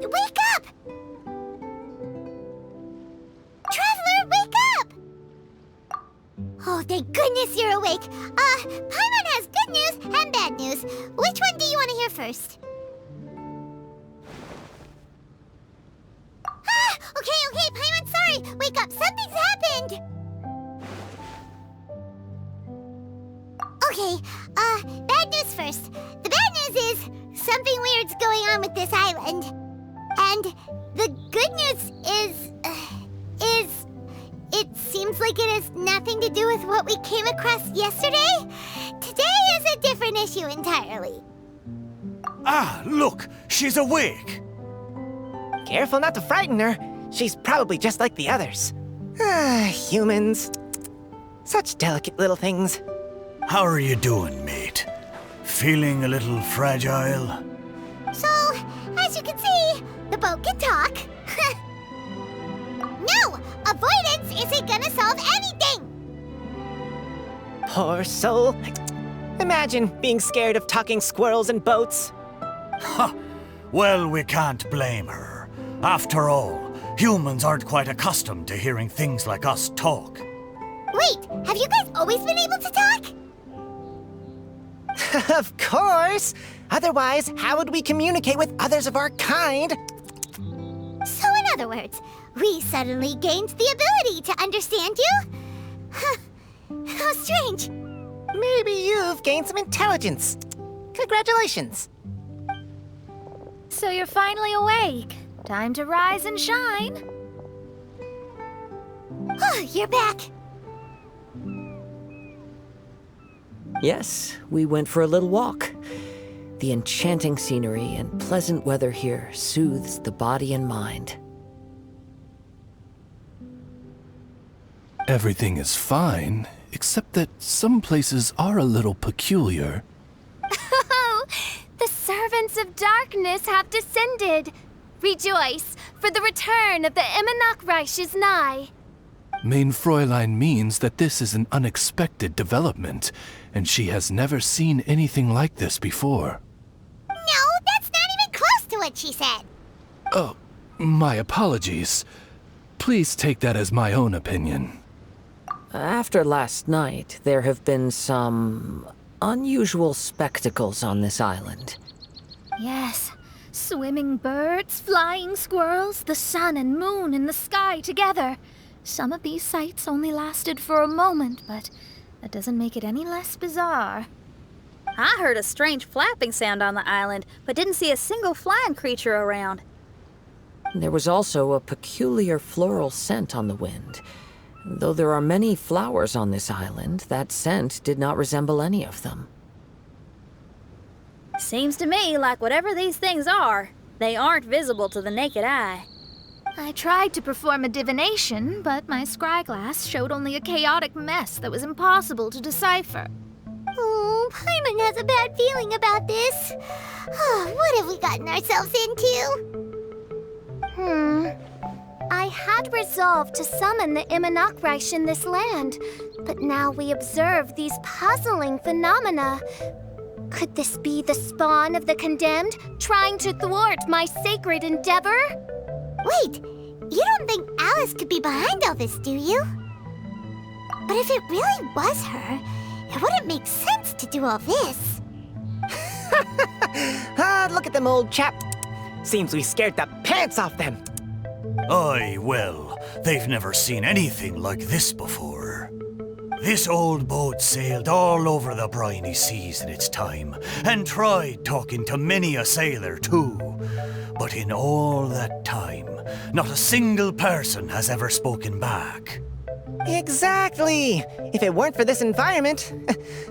Wake up! Traveler, wake up! Oh, thank goodness you're awake. Paimon has good news and bad news. Which one do you want to hear first? Okay, Paimon, sorry. Wake up, something's happened. Okay, bad news first. The bad news is something weird's going on with this island. And the good news is it seems like it has nothing to do with what we came across yesterday. Today is a different issue entirely. Ah, look, she's awake. Careful not to frighten her. She's probably just like the others. Humans. Such delicate little things. How are you doing, mate? Feeling a little fragile? So, as you can see, the boat can talk. No! Avoidance isn't gonna solve anything! Poor soul. Imagine being scared of talking squirrels and boats. Ha! Well, we can't blame her. After all, humans aren't quite accustomed to hearing things like us talk. Wait, have you guys always been able to talk? Of course! Otherwise, how would we communicate with others of our kind? So in other words, we suddenly gained the ability to understand you? Huh. How strange. Maybe you've gained some intelligence. Congratulations. So you're finally awake. Time to rise and shine. Oh, you're back. Yes, we went for a little walk. The enchanting scenery and pleasant weather here soothes the body and mind. Everything is fine, except that some places are a little peculiar. Oh, the servants of darkness have descended. Rejoice, for the return of the Reich is nigh. Mein Fräulein means that this is an unexpected development, and she has never seen anything like this before. No, that's not even close to what she said. Oh, my apologies. Please take that as my own opinion. After last night, there have been some unusual spectacles on this island. Yes, swimming birds, flying squirrels, the sun and moon in the sky together. Some of these sights only lasted for a moment, but that doesn't make it any less bizarre. I heard a strange flapping sound on the island, but didn't see a single flying creature around. There was also a peculiar floral scent on the wind. Though there are many flowers on this island, that scent did not resemble any of them. Seems to me like whatever these things are, they aren't visible to the naked eye. I tried to perform a divination, but my scryglass showed only a chaotic mess that was impossible to decipher. Oh, Paimon has a bad feeling about this. Oh, what have we gotten ourselves into? I had resolved to summon the Reich in this land, but now we observe these puzzling phenomena. Could this be the spawn of the condemned, trying to thwart my sacred endeavor? Wait, you don't think Alice could be behind all this, do you? But if it really was her, it wouldn't make sense to do all this. Look at them, old chap. Seems we scared the pants off them. Aye, well, they've never seen anything like this before. This old boat sailed all over the briny seas in its time, and tried talking to many a sailor too. But in all that time, not a single person has ever spoken back. Exactly. If it weren't for this environment,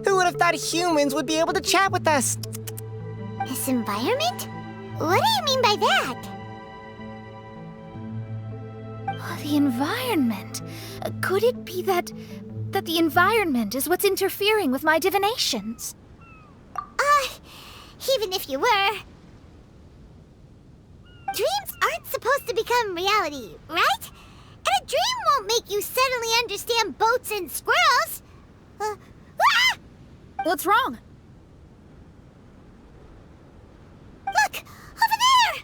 who would have thought humans would be able to chat with us? This environment? What do you mean by that? The environment. Could it be that the environment is what's interfering with my divinations? Even if you were... Dreams aren't supposed to become reality, right? And a dream won't make you suddenly understand boats and squirrels. What's wrong? Look! Over there!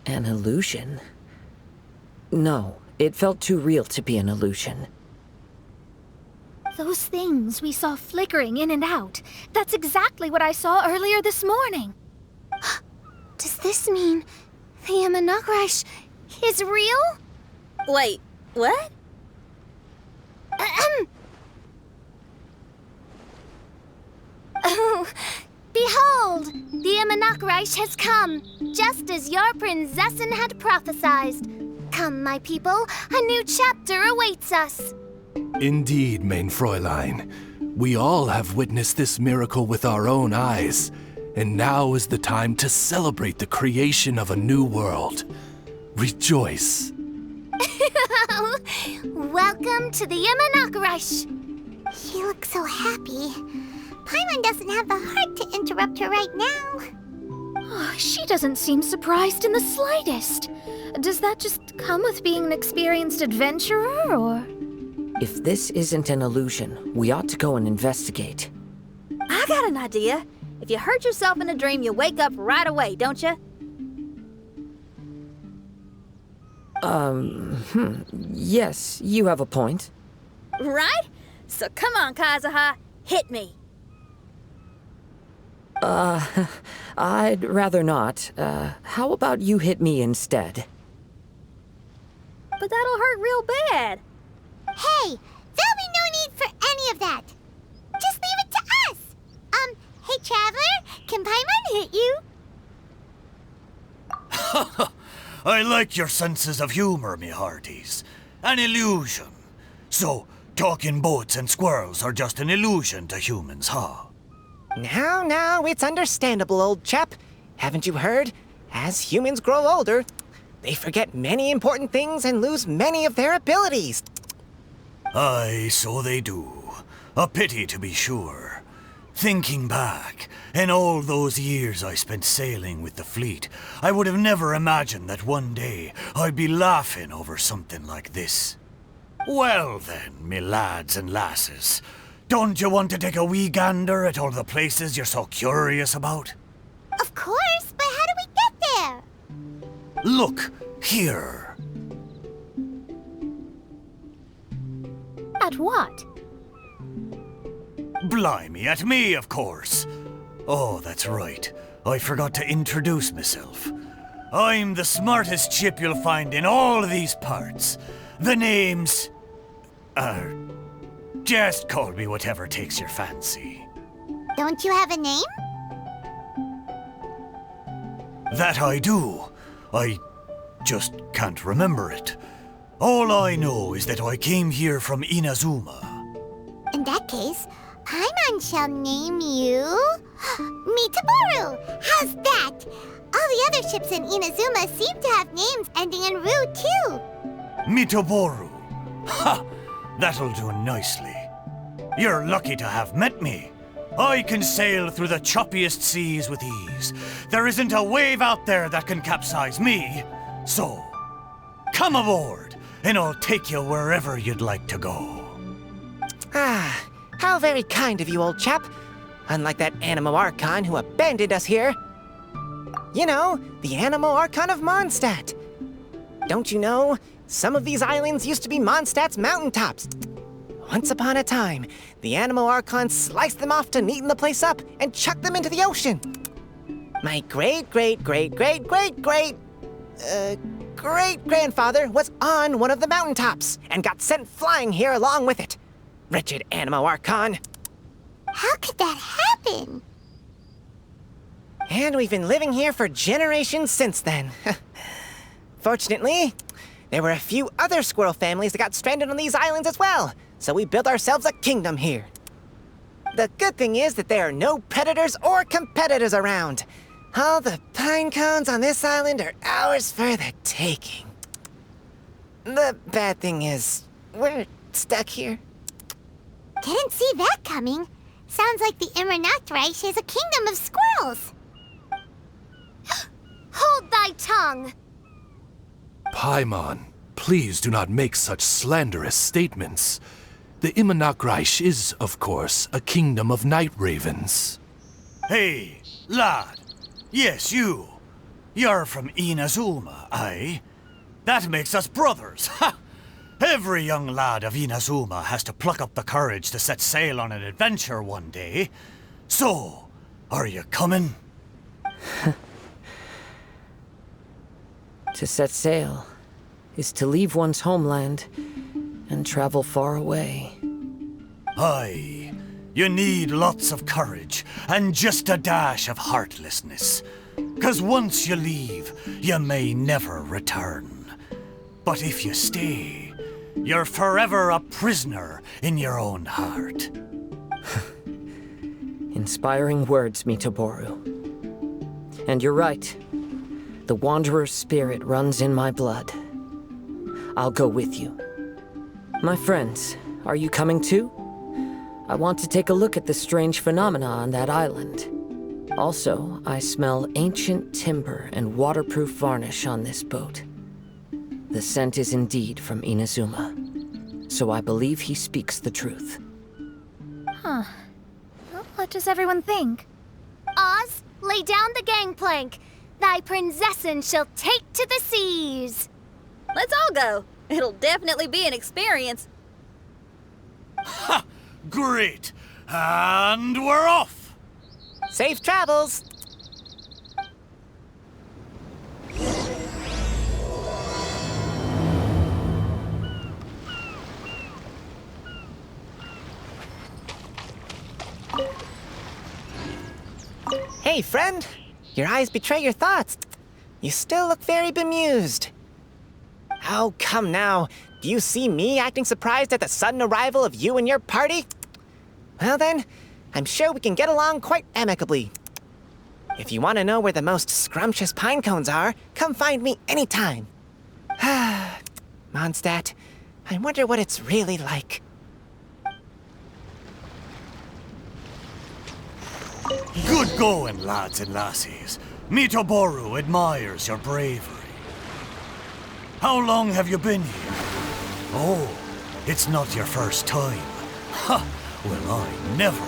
An illusion? No, it felt too real to be an illusion. Those things we saw flickering in and out. That's exactly what I saw earlier this morning. Does this mean the Imanakrish is real? Wait, what? Oh, behold! The Imanakrish has come, just as your prinzessin had prophesied. Come, my people, a new chapter awaits us. Indeed, mein Fräulein. We all have witnessed this miracle with our own eyes, and now is the time to celebrate the creation of a new world. Rejoice. Welcome to the Imanakrish. She looks so happy. Paimon doesn't have the heart to interrupt her right now. Oh, she doesn't seem surprised in the slightest. Does that just come with being an experienced adventurer, or...? If this isn't an illusion, we ought to go and investigate. I got an idea. If you hurt yourself in a dream, you wake up right away, don't you? Yes, you have a point. Right? So come on, Kazuha, hit me. I'd rather not. How about you hit me instead? But that'll hurt real bad. Hey, there'll be no need for any of that. Just leave it to us. Hey, Traveler, can Paimon hit you? I like your senses of humor, me hearties. An illusion. So, talking boats and squirrels are just an illusion to humans, huh? Now, it's understandable, old chap. Haven't you heard? As humans grow older, they forget many important things and lose many of their abilities. Aye, so they do. A pity, to be sure. Thinking back, in all those years I spent sailing with the fleet, I would have never imagined that one day I'd be laughing over something like this. Well then, me lads and lasses, don't you want to take a wee gander at all the places you're so curious about? Of course, but how do we get there? Look, here. At what? Blimey, at me, of course. Oh, that's right. I forgot to introduce myself. I'm the smartest chip you'll find in all these parts. The name's... just call me whatever takes your fancy. Don't you have a name? That I do. I just can't remember it. All I know is that I came here from Inazuma. In that case, Paimon shall name you... Mitaboru! How's that? All the other ships in Inazuma seem to have names ending in Ru, too. Mitaboru. Ha! That'll do nicely. You're lucky to have met me. I can sail through the choppiest seas with ease. There isn't a wave out there that can capsize me. So, come aboard, and I'll take you wherever you'd like to go. Ah, how very kind of you, old chap. Unlike that Anima Archon who abandoned us here. You know, the animal archon of Mondstadt. Don't you know, some of these islands used to be Mondstadt's mountaintops. Once upon a time, the animal archon sliced them off to neaten the place up and chucked them into the ocean. My great-great-great-great-great-grandfather was on one of the mountaintops and got sent flying here along with it. Wretched animal archon. How could that happen? And we've been living here for generations since then. Fortunately, there were a few other squirrel families that got stranded on these islands as well, so we built ourselves a kingdom here. The good thing is that there are no predators or competitors around. All the pine cones on this island are ours for the taking. The bad thing is, we're stuck here. Didn't see that coming. Sounds like the Immernachtreich is a kingdom of squirrels. Hold thy tongue! Paimon, please do not make such slanderous statements. The Immernachtreich is, of course, a kingdom of night ravens. Hey, lad. Yes, you. You're from Inazuma, aye? That makes us brothers, ha! Every young lad of Inazuma has to pluck up the courage to set sail on an adventure one day. So, are you coming? To set sail is to leave one's homeland and travel far away. Aye, you need lots of courage and just a dash of heartlessness. 'Cause once you leave, you may never return. But if you stay, you're forever a prisoner in your own heart. Inspiring words, Mitoboru. And you're right. The Wanderer's spirit runs in my blood. I'll go with you. My friends, are you coming too? I want to take a look at the strange phenomena on that island. Also, I smell ancient timber and waterproof varnish on this boat. The scent is indeed from Inazuma, so I believe he speaks the truth. Huh. Well, what does everyone think? Oz, lay down the gangplank. Thy prinzessin shall take to the seas. Let's all go. It'll definitely be an experience. Ha! Great! And we're off! Safe travels! Hey, friend! Your eyes betray your thoughts. You still look very bemused. Oh, come now. Do you see me acting surprised at the sudden arrival of you and your party? Well then, I'm sure we can get along quite amicably. If you want to know where the most scrumptious pine cones are, come find me anytime. Mondstadt, I wonder what it's really like. Good going, lads and lassies. Mitoboru admires your bravery. How long have you been here? Oh, it's not your first time. Ha! Well, I never.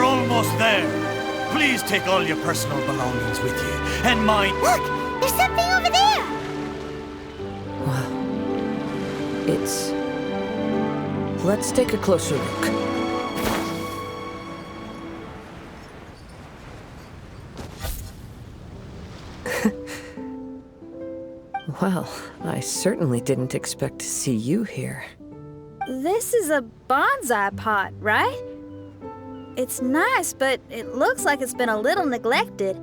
Almost there. Please take all your personal belongings with you, and mine. Look! There's something over there! Wow. It's let's take a closer look. Well, I certainly didn't expect to see you here. This is a bonsai pot, right? It's nice, but it looks like it's been a little neglected.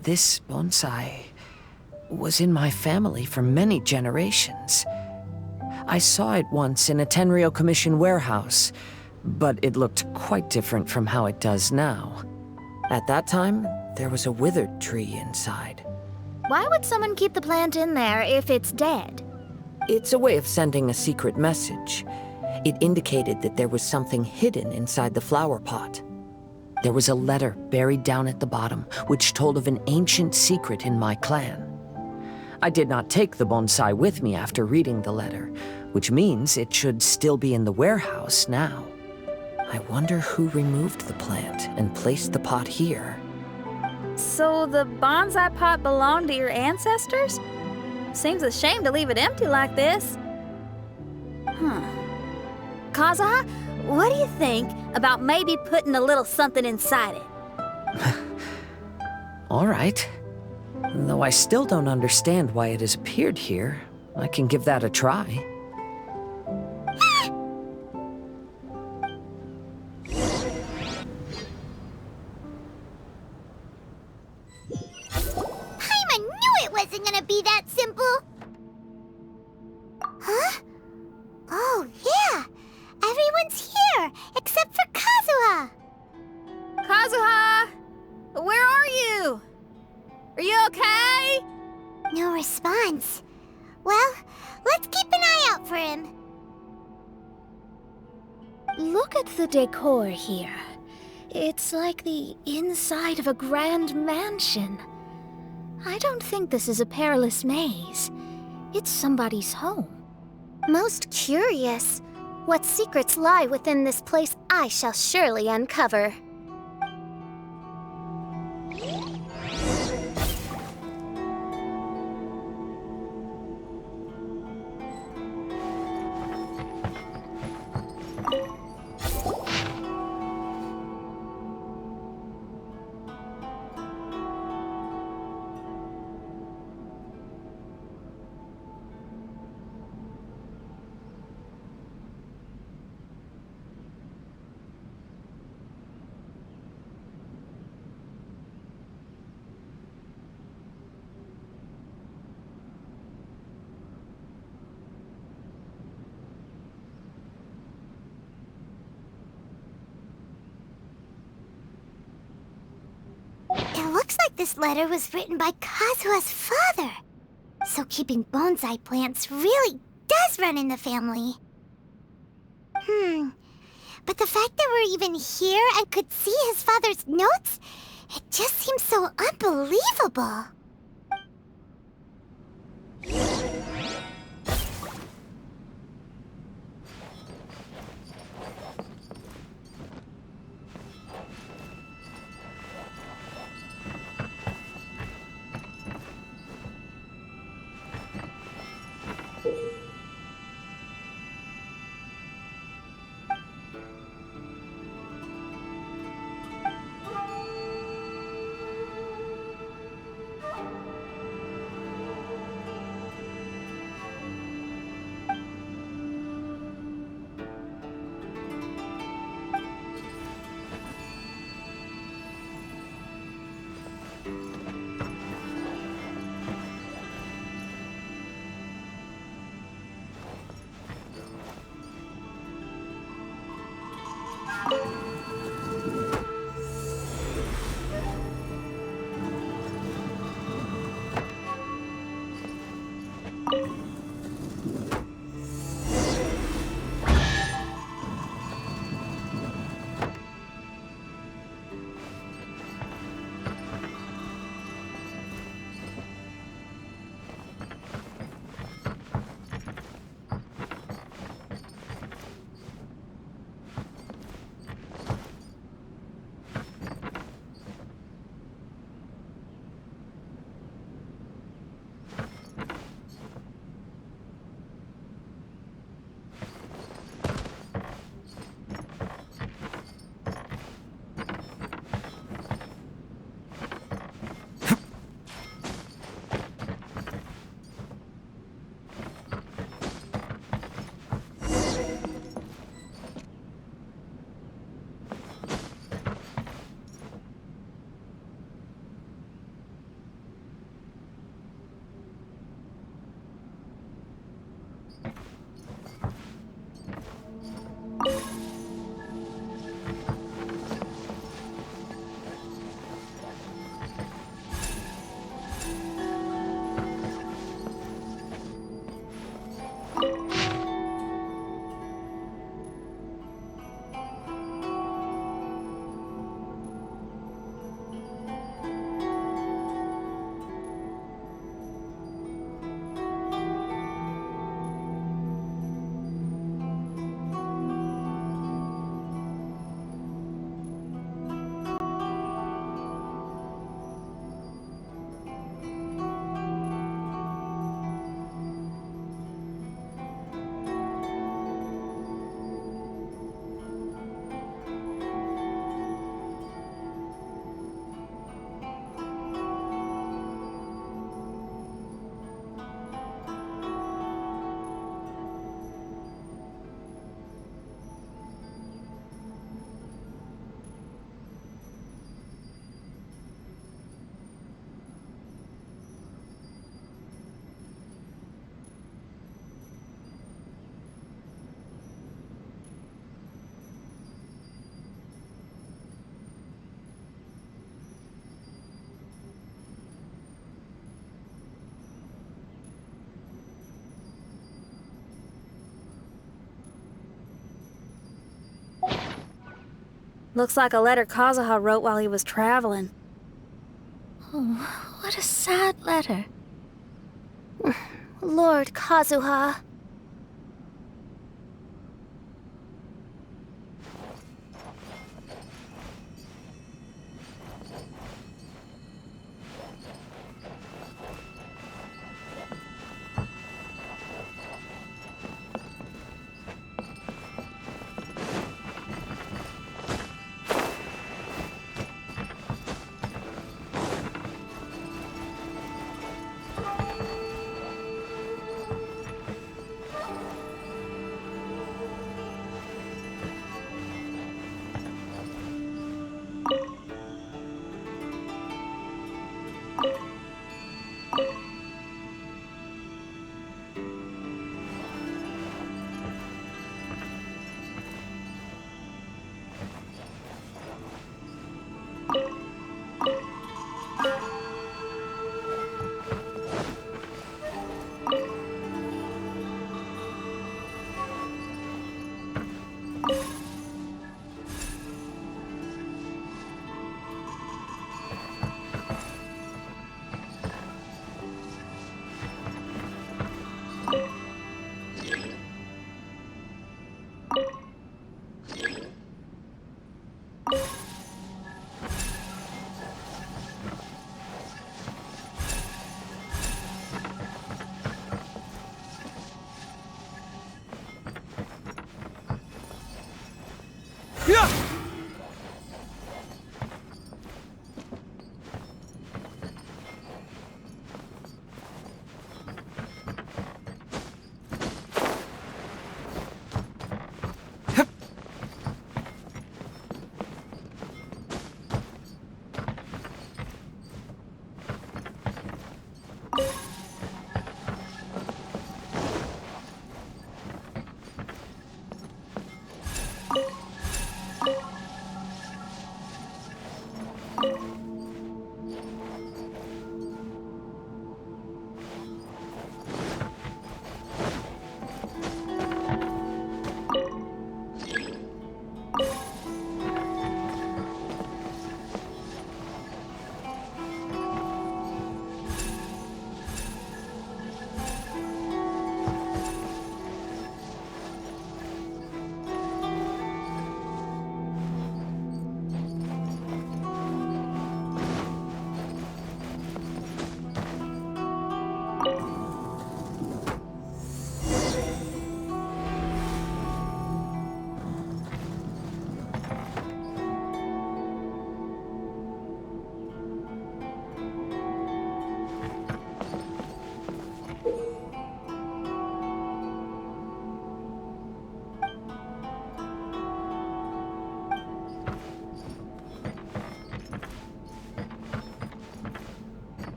This bonsai was in my family for many generations. I saw it once in a Tenryo Commission warehouse, but it looked quite different from how it does now. At that time, there was a withered tree inside. Why would someone keep the plant in there if it's dead? It's a way of sending a secret message. It indicated that there was something hidden inside the flower pot. There was a letter buried down at the bottom, which told of an ancient secret in my clan. I did not take the bonsai with me after reading the letter, which means it should still be in the warehouse now. I wonder who removed the plant and placed the pot here. So the bonsai pot belonged to your ancestors? Seems a shame to leave it empty like this. Kazuha, what do you think about maybe putting a little something inside it? All right. Though I still don't understand why it has appeared here, I can give that a try. I knew it wasn't gonna be that simple! Huh? Oh, yeah! Everyone's here, except for Kazuha! Kazuha! Where are you? Are you okay? No response. Well, let's keep an eye out for him. Look at the decor here. It's like the inside of a grand mansion. I don't think this is a perilous maze. It's somebody's home. Most curious. What secrets lie within this place I shall surely uncover. It looks like this letter was written by Kazuha's father. So keeping bonsai plants really does run in the family. But the fact that we're even here and could see his father's notes, it just seems so unbelievable. Looks like a letter Kazuha wrote while he was traveling. Oh, what a sad letter. Lord Kazuha.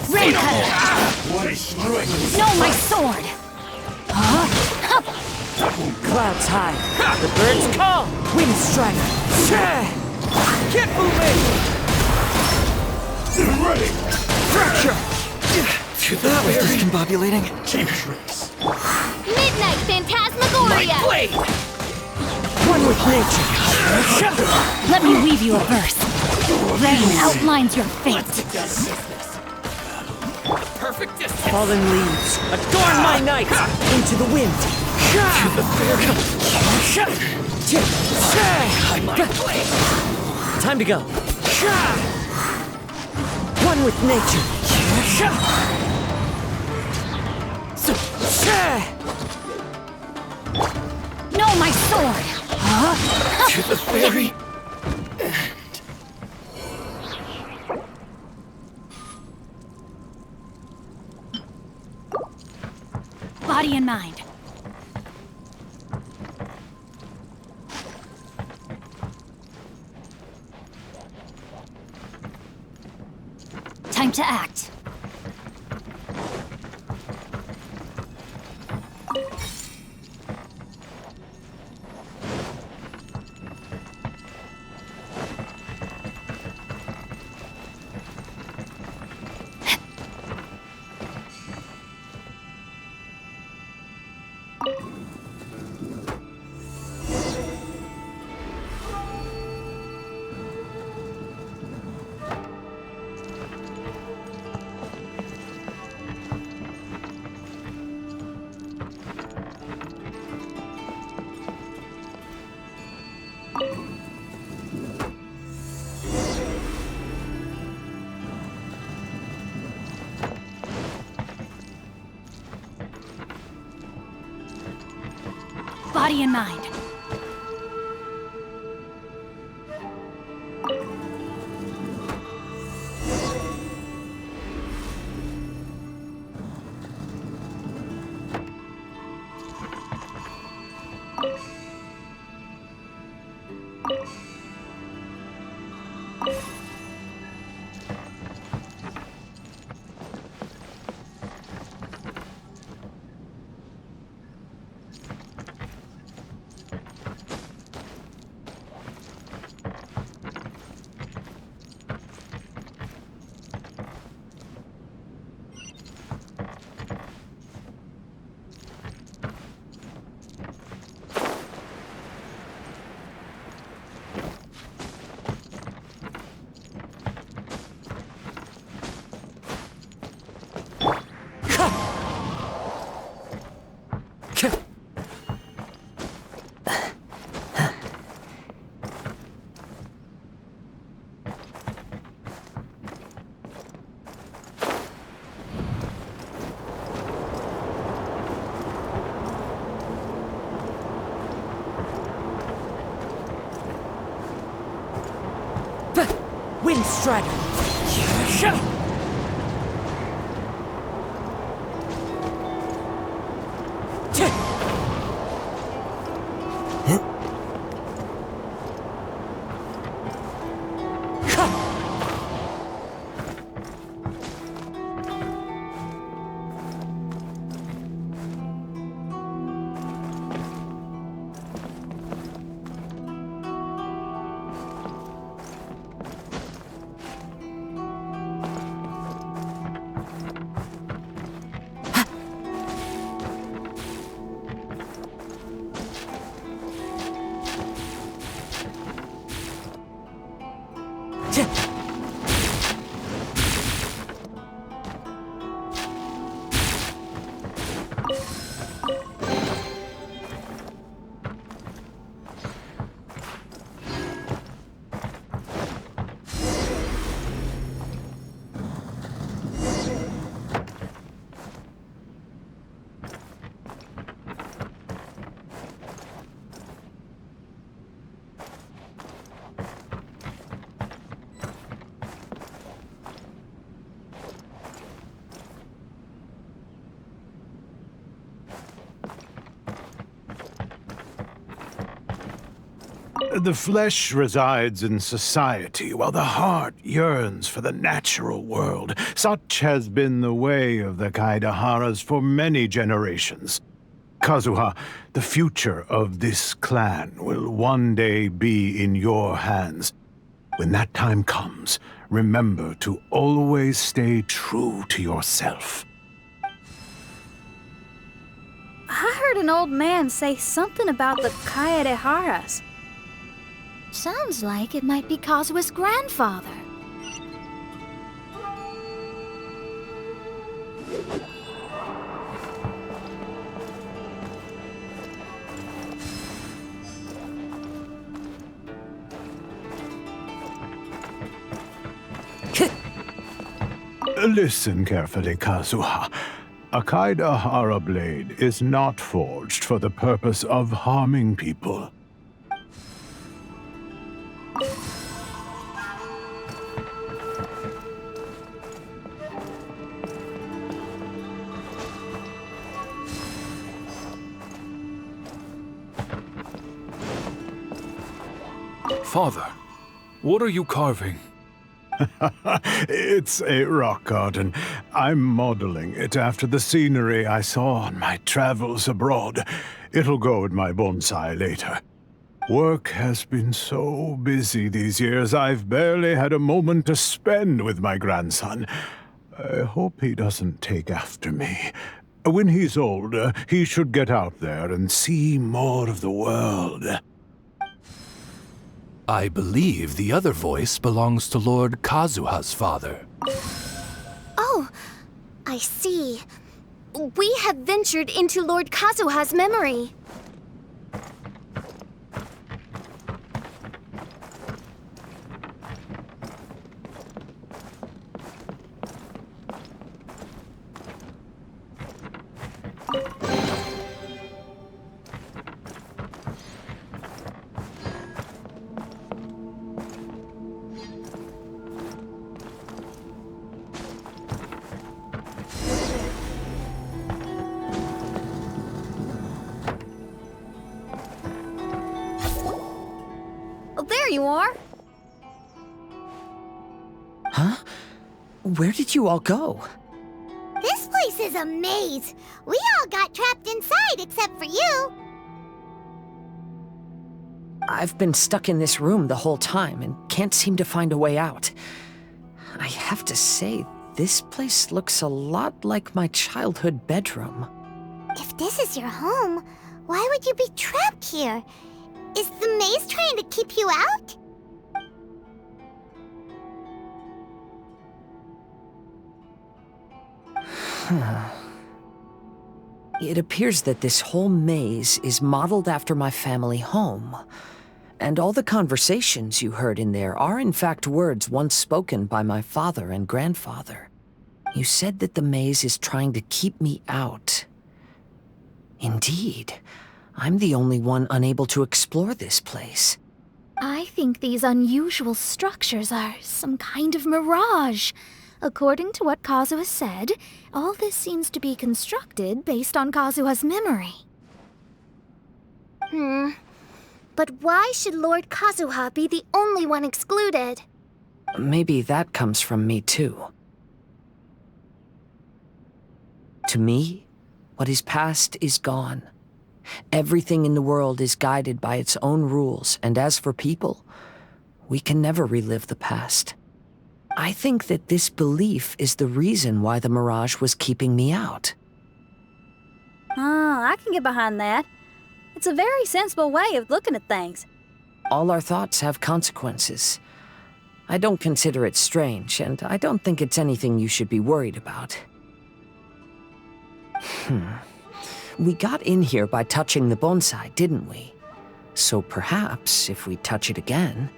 Rain cutter! No, my sword! Clouds high. The birds call. Wind strike. Get moving! Ready! Fracture! That was discombobulating. Midnight Phantasmagoria! Blade! One with nature. Let me weave you a verse. Rain outlines your fate. Perfect distance. Fallen leaves. Adorn my night. Into the wind. To the fairy. Time to go. One with nature. No, my sword! To the fairy. Body and mind. Time to act. Body and mind. Wind strider. The flesh resides in society, while the heart yearns for the natural world. Such has been the way of the Kaidaharas for many generations. Kazuha, the future of this clan will one day be in your hands. When that time comes, remember to always stay true to yourself. I heard an old man say something about the Kaidaharas. Sounds like it might be Kazuha's grandfather. Listen carefully, Kazuha. A Kaidahara blade is not forged for the purpose of harming people. Father, what are you carving? It's a rock garden. I'm modeling it after the scenery I saw on my travels abroad. It'll go in my bonsai later. Work has been so busy these years, I've barely had a moment to spend with my grandson. I hope he doesn't take after me. When he's older, he should get out there and see more of the world. I believe the other voice belongs to Lord Kazuha's father. Oh, I see. We have ventured into Lord Kazuha's memory. There you are. Huh? Where did you all go? This place is a maze. We all got trapped inside except for you. I've been stuck in this room the whole time and can't seem to find a way out. I have to say, this place looks a lot like my childhood bedroom. If this is your home, why would you be trapped here? Is the maze trying to keep you out? It appears that this whole maze is modeled after my family home. And all the conversations you heard in there are in fact words once spoken by my father and grandfather. You said that the maze is trying to keep me out. Indeed, I'm the only one unable to explore this place. I think these unusual structures are some kind of mirage. According to what Kazuha said, all this seems to be constructed based on Kazuha's memory. But why should Lord Kazuha be the only one excluded? Maybe that comes from me too. To me, what is past is gone. Everything in the world is guided by its own rules, and as for people, we can never relive the past. I think that this belief is the reason why the mirage was keeping me out. Oh, I can get behind that. It's a very sensible way of looking at things. All our thoughts have consequences. I don't consider it strange, and I don't think it's anything you should be worried about. We got in here by touching the bonsai, didn't we? So perhaps, if we touch it again...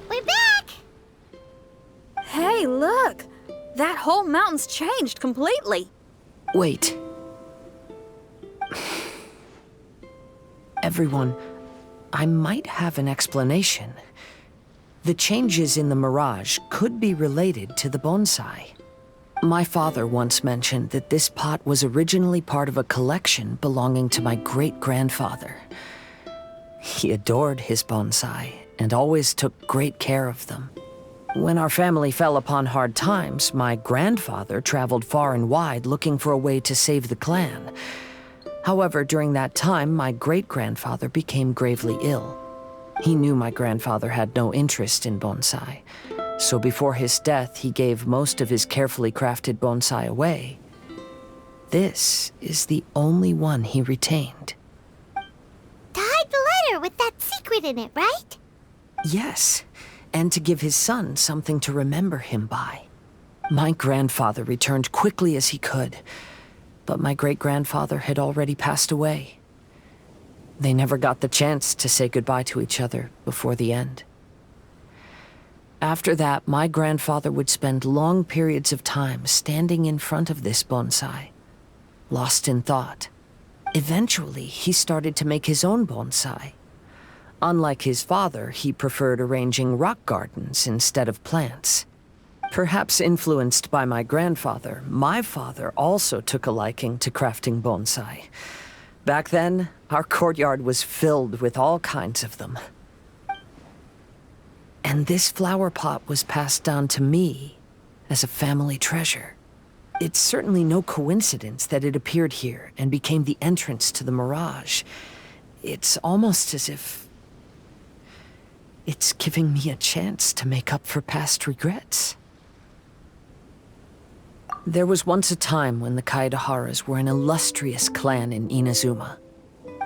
We're back! Hey, look! That whole mountain's changed completely. Wait. Everyone, I might have an explanation. The changes in the mirage could be related to the bonsai. My father once mentioned that this pot was originally part of a collection belonging to my great-grandfather. He adored his bonsai and always took great care of them. When our family fell upon hard times, my grandfather traveled far and wide looking for a way to save the clan. However, during that time, my great-grandfather became gravely ill. He knew my grandfather had no interest in bonsai, so before his death, he gave most of his carefully crafted bonsai away. This is the only one he retained. To hide the letter with that secret in it, right? Yes, and to give his son something to remember him by. My grandfather returned quickly as he could, but my great-grandfather had already passed away. They never got the chance to say goodbye to each other before the end. After that, my grandfather would spend long periods of time standing in front of this bonsai, lost in thought. Eventually, he started to make his own bonsai. Unlike his father, he preferred arranging rock gardens instead of plants. Perhaps influenced by my grandfather, my father also took a liking to crafting bonsai. Back then, our courtyard was filled with all kinds of them. And this flower pot was passed down to me as a family treasure. It's certainly no coincidence that it appeared here and became the entrance to the mirage. It's almost as if it's giving me a chance to make up for past regrets. There was once a time when the Kaidaharas were an illustrious clan in Inazuma.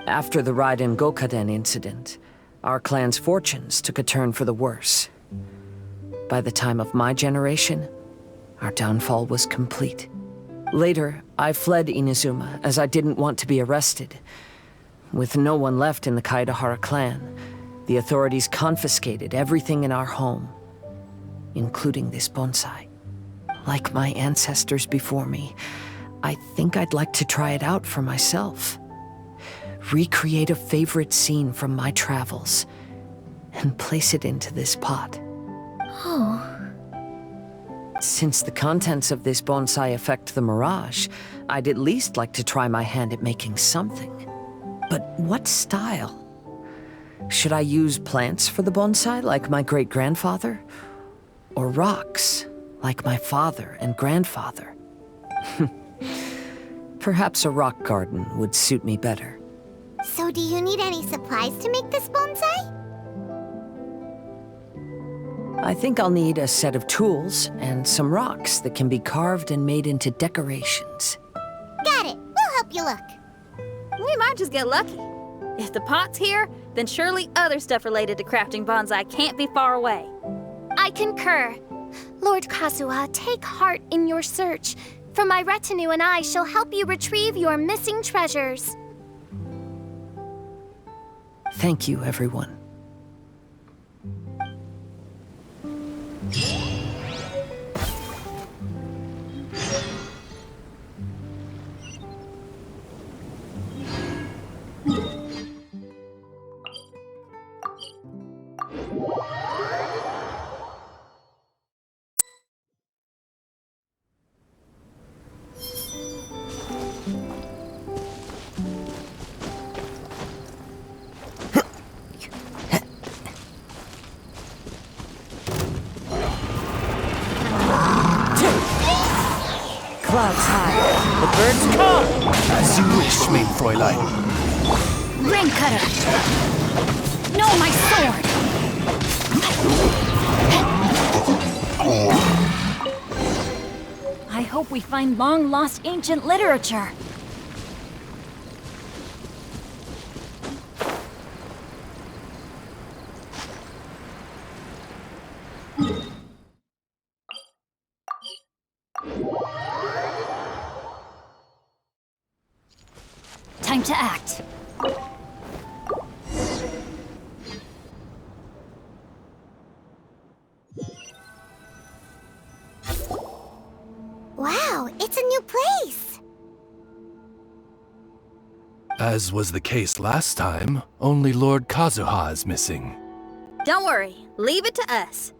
After the Raiden Gokaden incident, our clan's fortunes took a turn for the worse. By the time of my generation, our downfall was complete. Later, I fled Inazuma as I didn't want to be arrested. With no one left in the Kaidahara clan, the authorities confiscated everything in our home, including this bonsai. Like my ancestors before me, I think I'd like to try it out for myself. Recreate a favorite scene from my travels and place it into this pot. Oh. Since the contents of this bonsai affect the mirage, I'd at least like to try my hand at making something. But what style? Should I use plants for the bonsai like my great-grandfather? Or rocks like my father and grandfather? Perhaps a rock garden would suit me better. So do you need any supplies to make this bonsai? I think I'll need a set of tools and some rocks that can be carved and made into decorations. Got it. We'll help you look. We might just get lucky. If the pot's here, then surely other stuff related to crafting bonsai can't be far away. I concur. Lord Kazuha, take heart in your search, for my retinue and I shall help you retrieve your missing treasures. Thank you, everyone. Clouds high, the birds come! As you wish, main Fräulein. Ring cutter! No, my sword! I hope we find long-lost ancient literature. Time to act. Wow, it's a new place! As was the case last time, only Lord Kazuha is missing. Don't worry, leave it to us.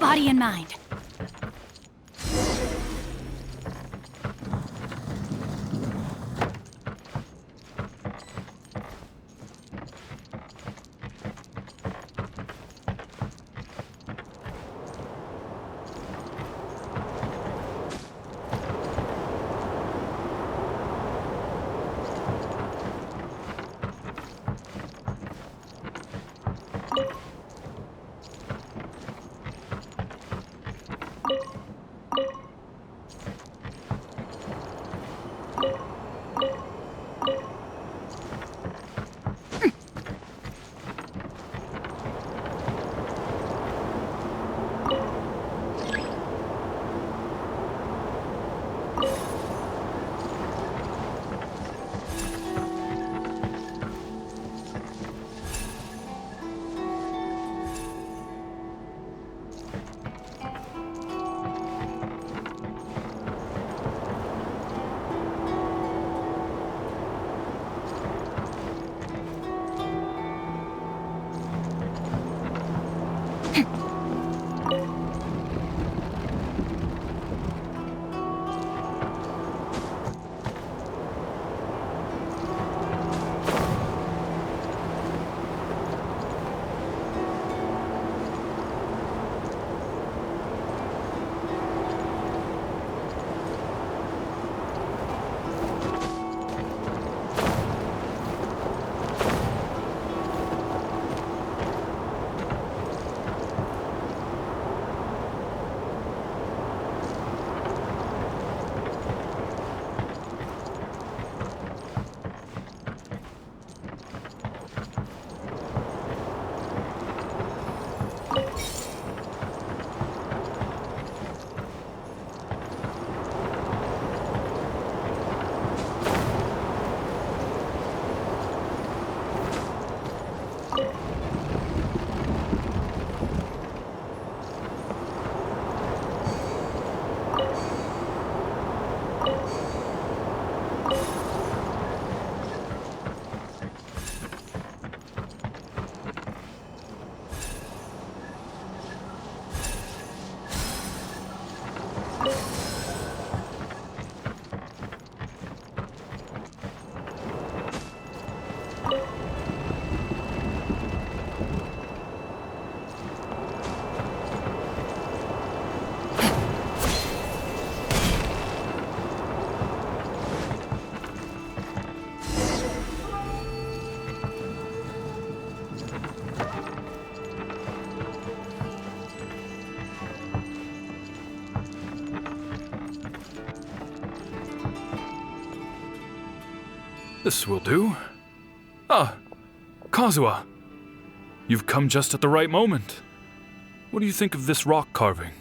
Body and mind. This will do. Ah, Kazuha. You've come just at the right moment. What do you think of this rock carving?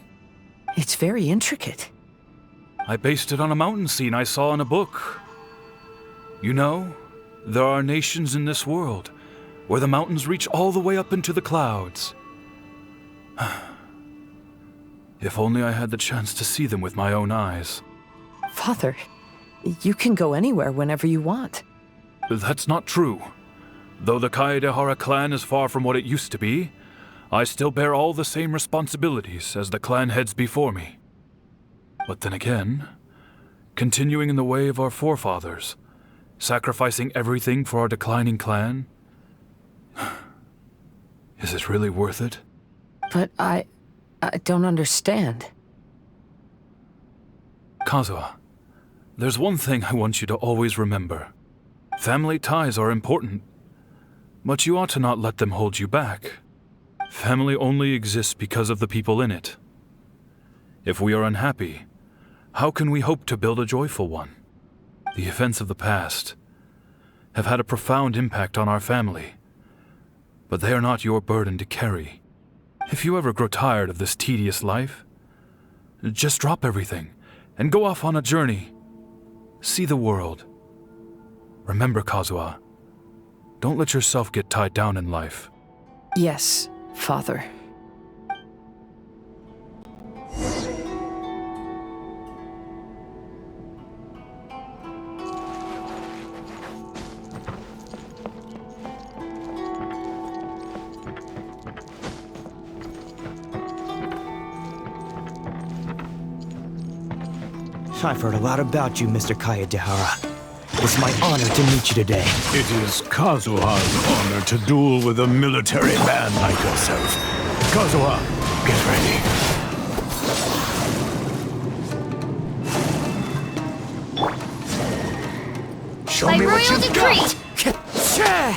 It's very intricate. I based it on a mountain scene I saw in a book. You know, there are nations in this world where the mountains reach all the way up into the clouds. If only I had the chance to see them with my own eyes. Father, you can go anywhere whenever you want. That's not true. Though the Kaedehara clan is far from what it used to be, I still bear all the same responsibilities as the clan heads before me. But then again, continuing in the way of our forefathers, sacrificing everything for our declining clan, is it really worth it? But I don't understand. Kazuha, there's one thing I want you to always remember. Family ties are important, but you ought to not let them hold you back. Family only exists because of the people in it. If we are unhappy, how can we hope to build a joyful one? The events of the past have had a profound impact on our family, but they are not your burden to carry. If you ever grow tired of this tedious life, just drop everything and go off on a journey. See the world. Remember, Kazuha, don't let yourself get tied down in life. Yes, Father. I've heard a lot about you, Mr. Kaedehara. It's my honor to meet you today. It is Kazuha's honor to duel with a military man like yourself. Kazuha, get ready. Show By me what royal you've decree. got!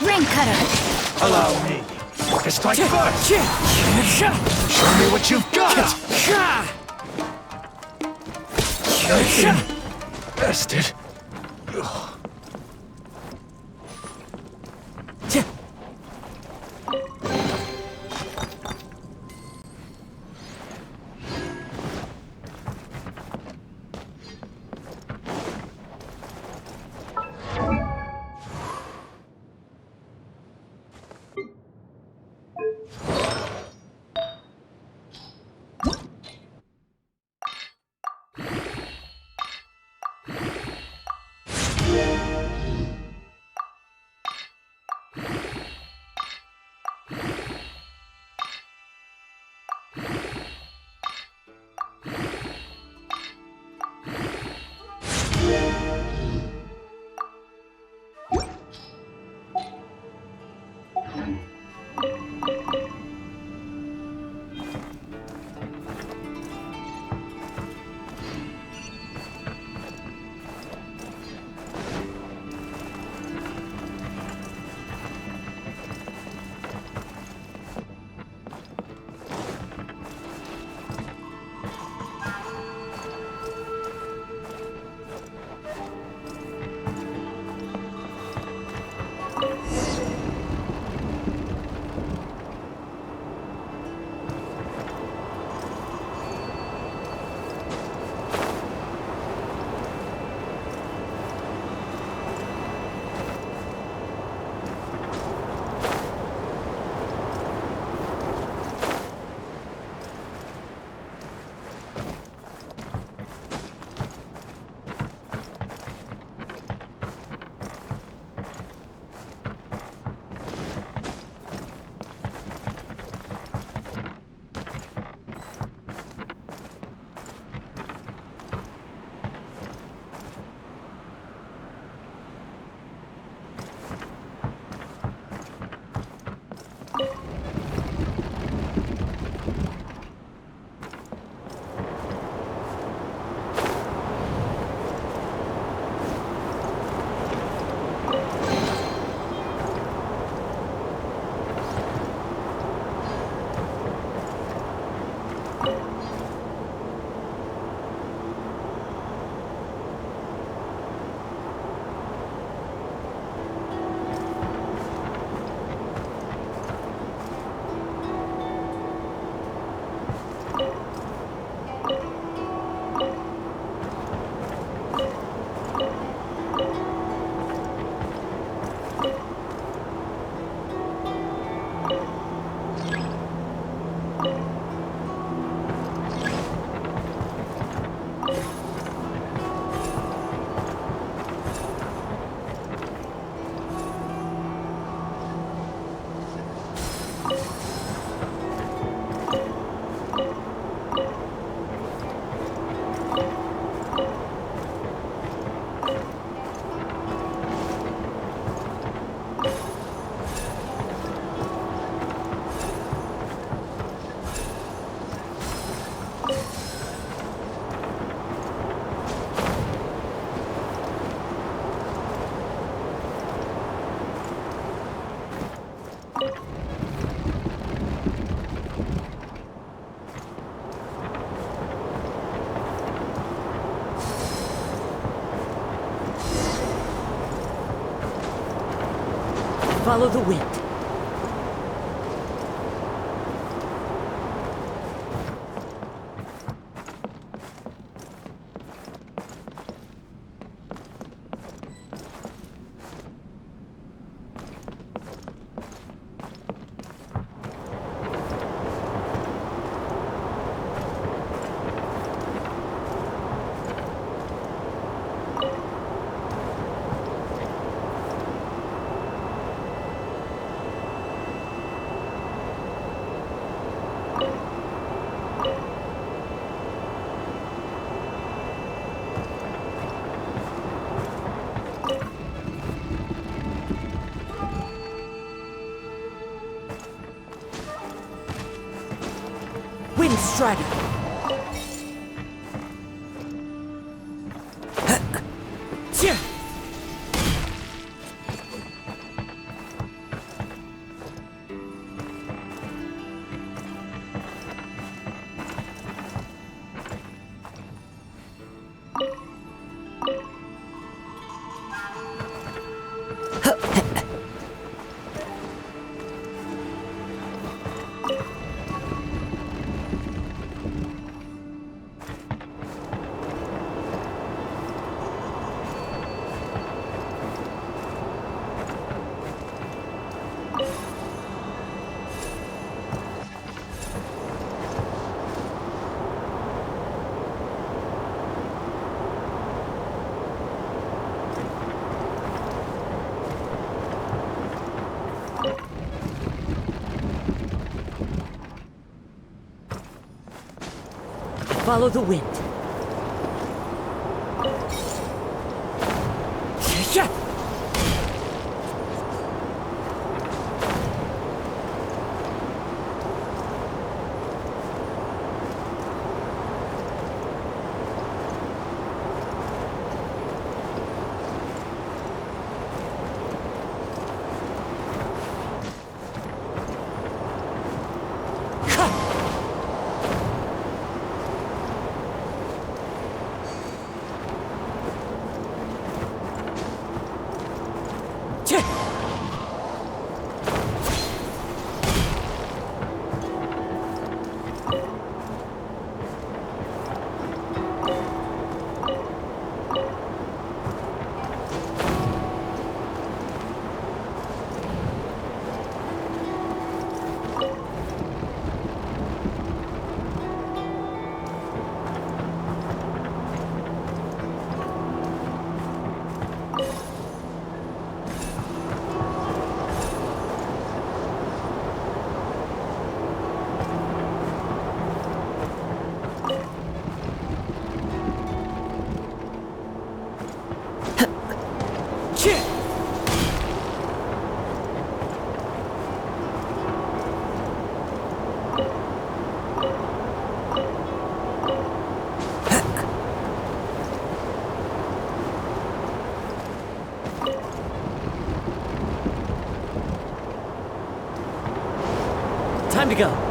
Ring cutter. Allow me to strike first! Show me what you've got! Bested. Follow the wind. Wind Strider! Follow the wind. Time to go.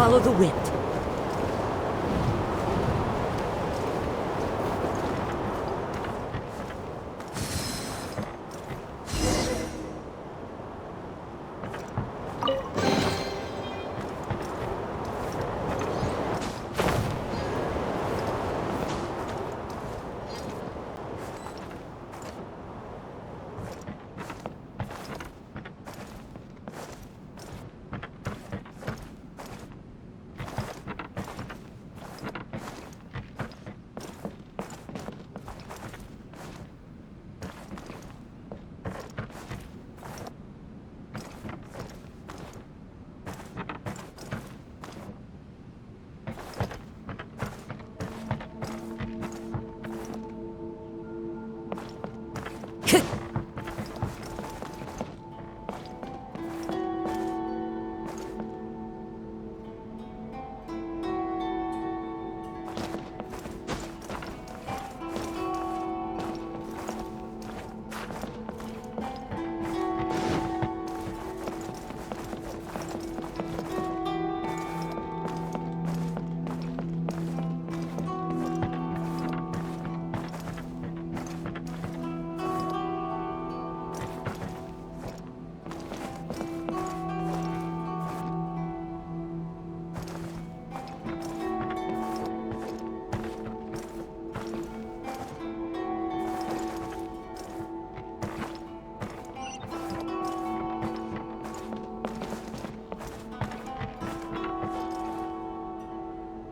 follow the wind.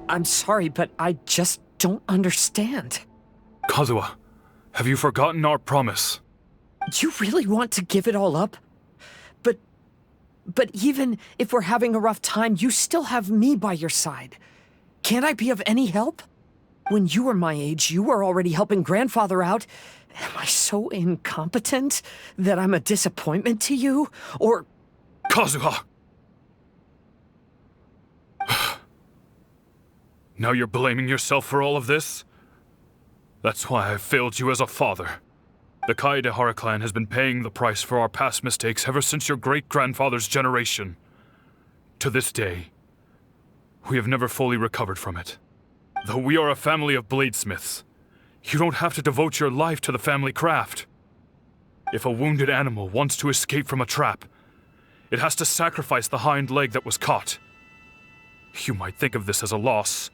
I'm sorry, but I just don't understand. Kazuha, have you forgotten our promise? You really want to give it all up? But even if we're having a rough time, you still have me by your side. Can't I be of any help? When you were my age, you were already helping grandfather out. Am I so incompetent that I'm a disappointment to you? Or... Kazuha! Now you're blaming yourself for all of this? That's why I failed you as a father. The Kaedehara clan has been paying the price for our past mistakes ever since your great-grandfather's generation. To this day, we have never fully recovered from it. Though we are a family of bladesmiths, you don't have to devote your life to the family craft. If a wounded animal wants to escape from a trap, it has to sacrifice the hind leg that was caught. You might think of this as a loss,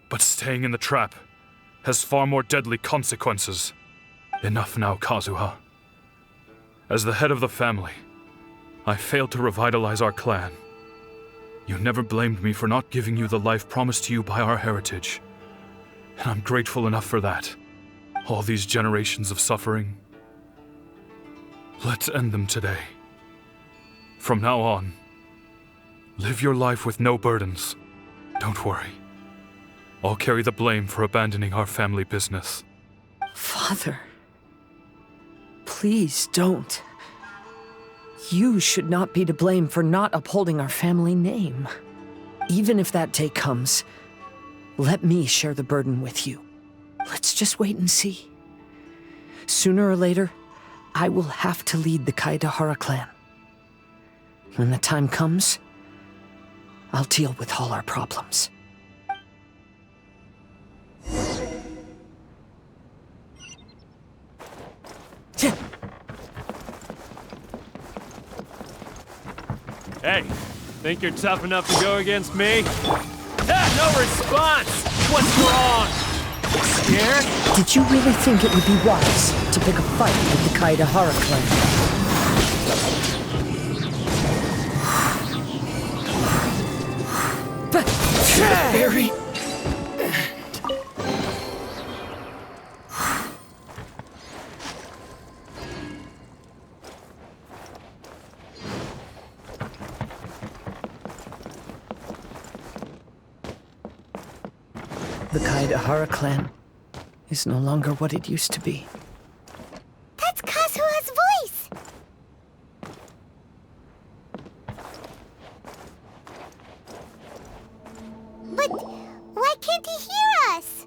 but staying in the trap has far more deadly consequences. Enough now, Kazuha. As the head of the family, I failed to revitalize our clan. You never blamed me for not giving you the life promised to you by our heritage, and I'm grateful enough for that. All these generations of suffering, let's end them today. From now on, live your life with no burdens. Don't worry. I'll carry the blame for abandoning our family business. Father, please don't. You should not be to blame for not upholding our family name. Even if that day comes, let me share the burden with you. Let's just wait and see. Sooner or later, I will have to lead the Kaedehara clan. When the time comes, I'll deal with all our problems. Hey, think you're tough enough to go against me? No response! What's wrong? Scared? Did you really think it would be wise to pick a fight with the Kaedehara clan? Very... The Kaedehara clan is no longer what it used to be. That's Kazuha's voice! But why can't he hear us?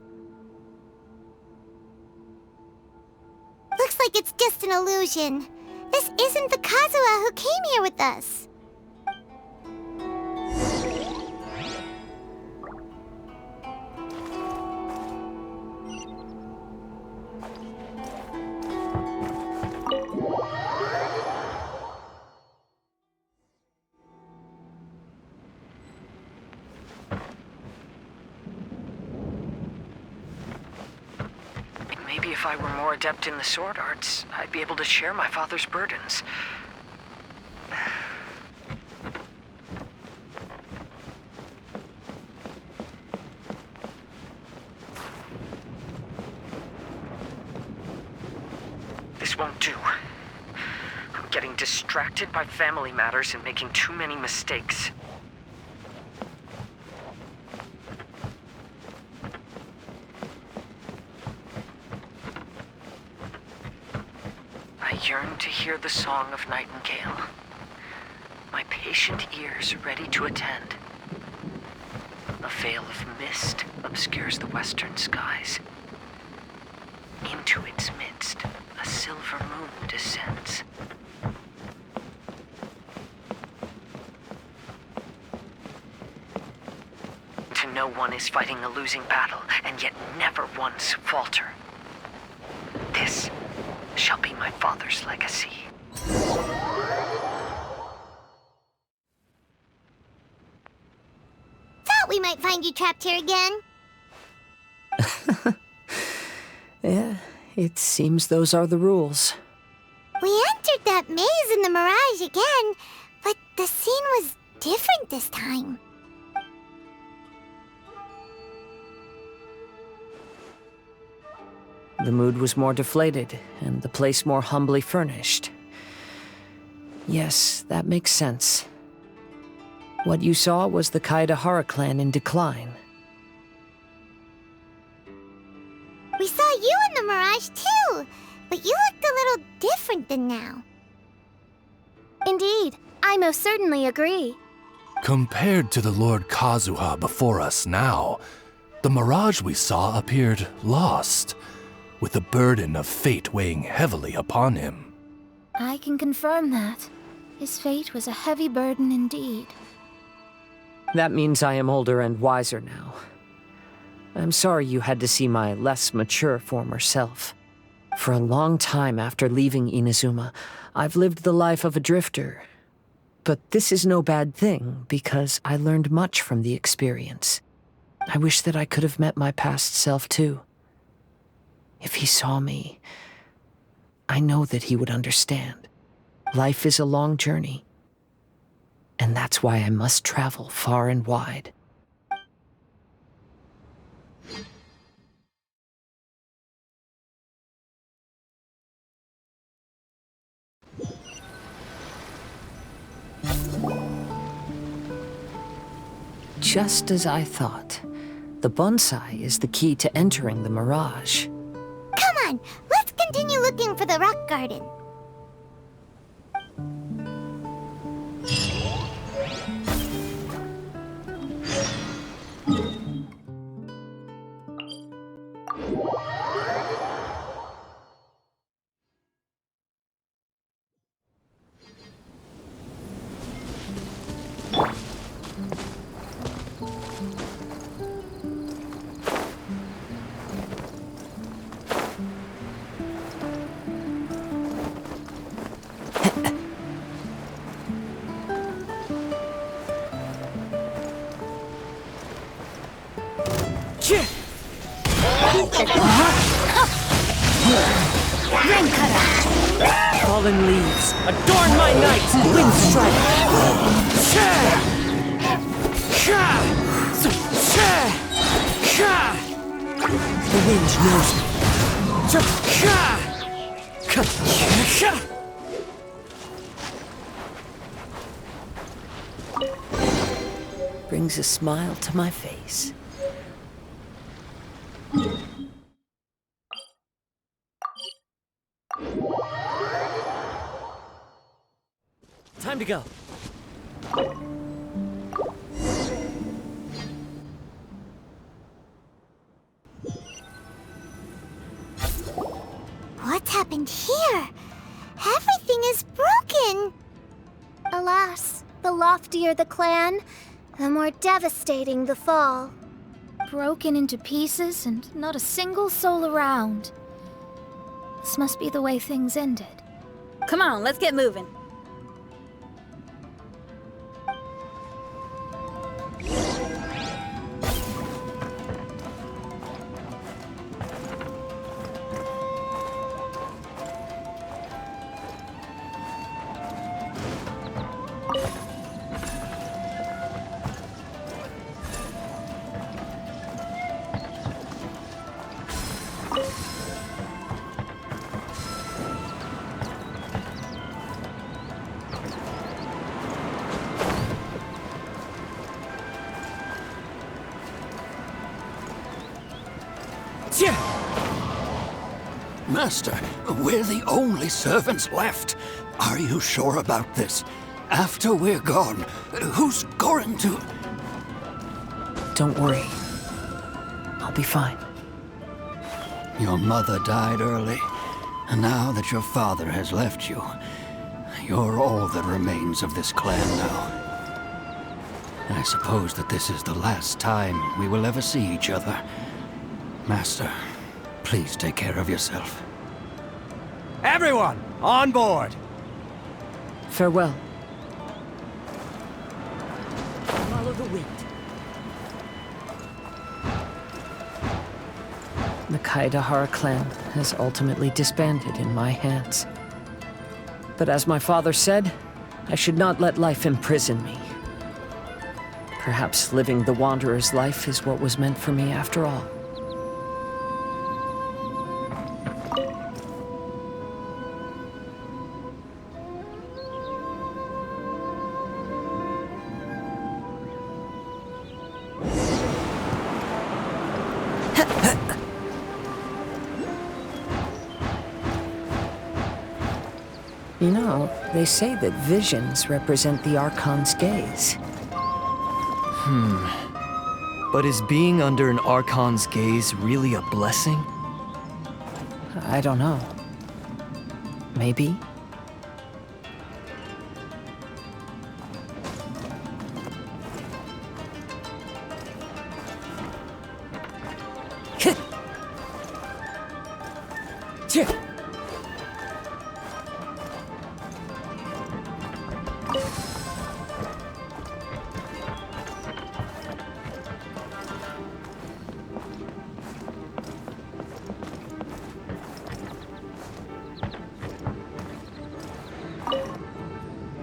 Looks like it's just an illusion. This isn't the Kazuha who came here with us. Maybe if I were more adept in the sword arts, I'd be able to share my father's burdens. This won't do. I'm getting distracted by family matters and making too many mistakes. I yearn to hear the song of nightingale. My patient ears ready to attend. A veil of mist obscures the western skies. Into its midst, a silver moon descends. To know one is fighting a losing battle, and yet never once falter. This shall be my father's legacy. Thought we might find you trapped here again. Yeah, it seems those are the rules. We entered that maze in the mirage again, but the scene was different this time. The mood was more deflated, and the place more humbly furnished. Yes, that makes sense. What you saw was the Kazuha clan in decline. We saw you in the mirage too, but you looked a little different than now. Indeed, I most certainly agree. Compared to the Lord Kazuha before us now, the mirage we saw appeared lost, with the burden of fate weighing heavily upon him. I can confirm that. His fate was a heavy burden indeed. That means I am older and wiser now. I'm sorry you had to see my less mature former self. For a long time after leaving Inazuma, I've lived the life of a drifter. But this is no bad thing, because I learned much from the experience. I wish that I could have met my past self too. If he saw me, I know that he would understand. Life is a long journey, and that's why I must travel far and wide. Just as I thought, the bonsai is the key to entering the mirage. Come on, let's continue looking for the rock garden. Fallen leaves, adorn my night! Wind strike! The wind knows me. Brings a smile to my face. Time to go. What's happened here? Everything is broken. Alas, the loftier the clan, the more devastating the fall. Broken into pieces and not a single soul around. This must be the way things ended. Come on, let's get moving. Master, we're the only servants left. Are you sure about this? After we're gone, who's going to... Don't worry. I'll be fine. Your mother died early, and now that your father has left you, you're all that remains of this clan now. I suppose that this is the last time we will ever see each other. Master, please take care of yourself. Everyone, on board! Farewell. Follow the wind. The Kazuha clan has ultimately disbanded in my hands. But as my father said, I should not let life imprison me. Perhaps living the Wanderer's life is what was meant for me after all. You know, they say that visions represent the Archon's gaze. But is being under an Archon's gaze really a blessing? I don't know. Maybe?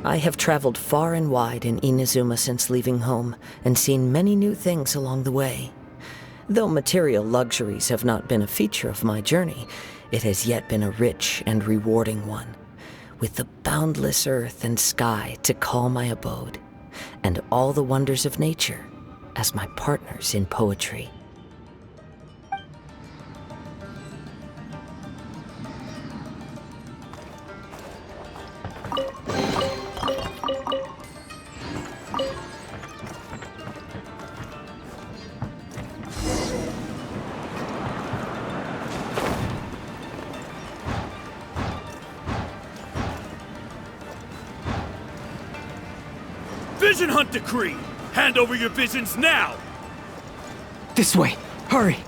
I have traveled far and wide in Inazuma since leaving home, and seen many new things along the way. Though material luxuries have not been a feature of my journey, it has yet been a rich and rewarding one, with the boundless earth and sky to call my abode, and all the wonders of nature as my partners in poetry. Vision Hunt Decree! Hand over your visions now! This way! Hurry!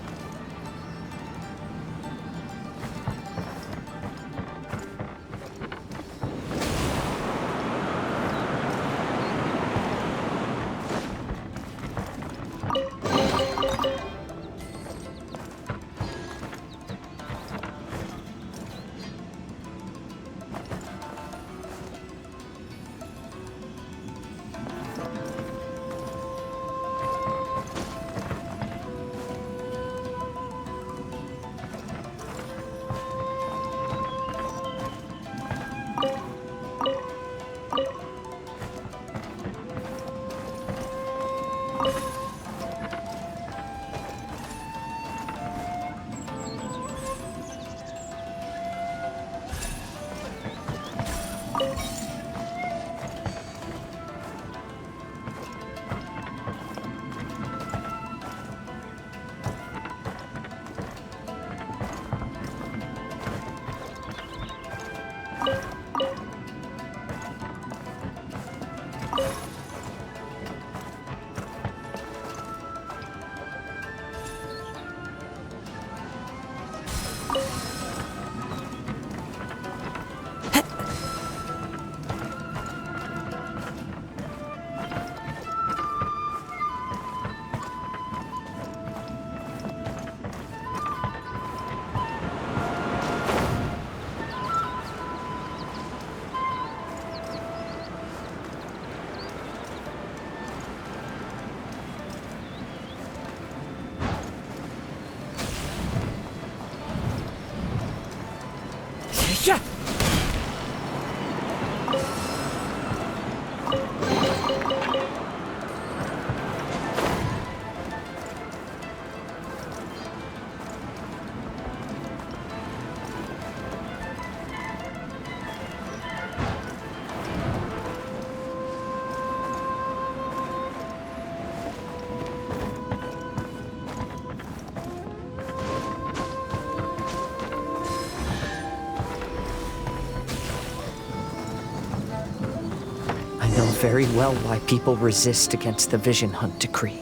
very well why people resist against the Vision Hunt decree.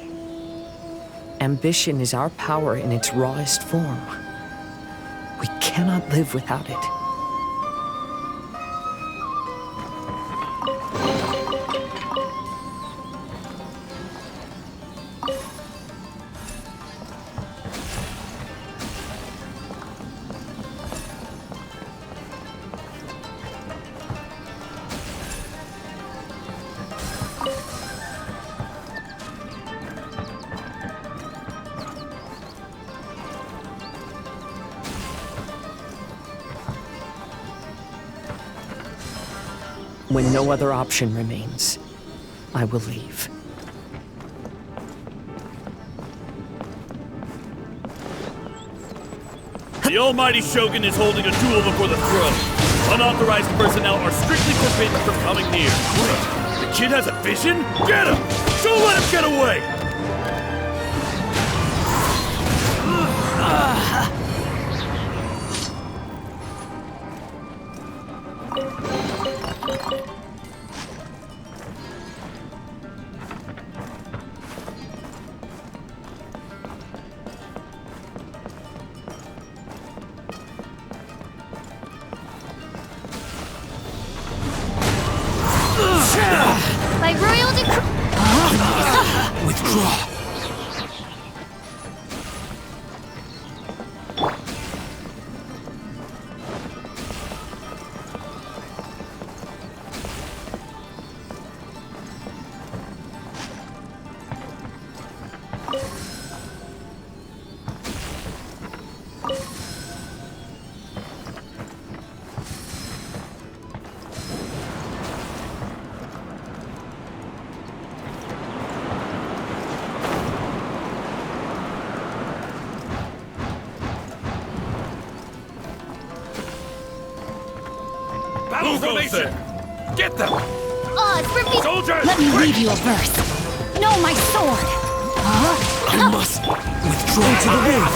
Ambition is our power in its rawest form. We cannot live without it. When no other option remains, I will leave. The almighty Shogun is holding a duel before the throne. Unauthorized personnel are strictly forbidden from coming near. Wait, the kid has a vision? Get him! Don't let him get away! By royal decree. Withdraw. Battle formation! Get them! Oz, for me! Soldiers! Let me quick! read you a verse. No, my sword! I must withdraw to the wind.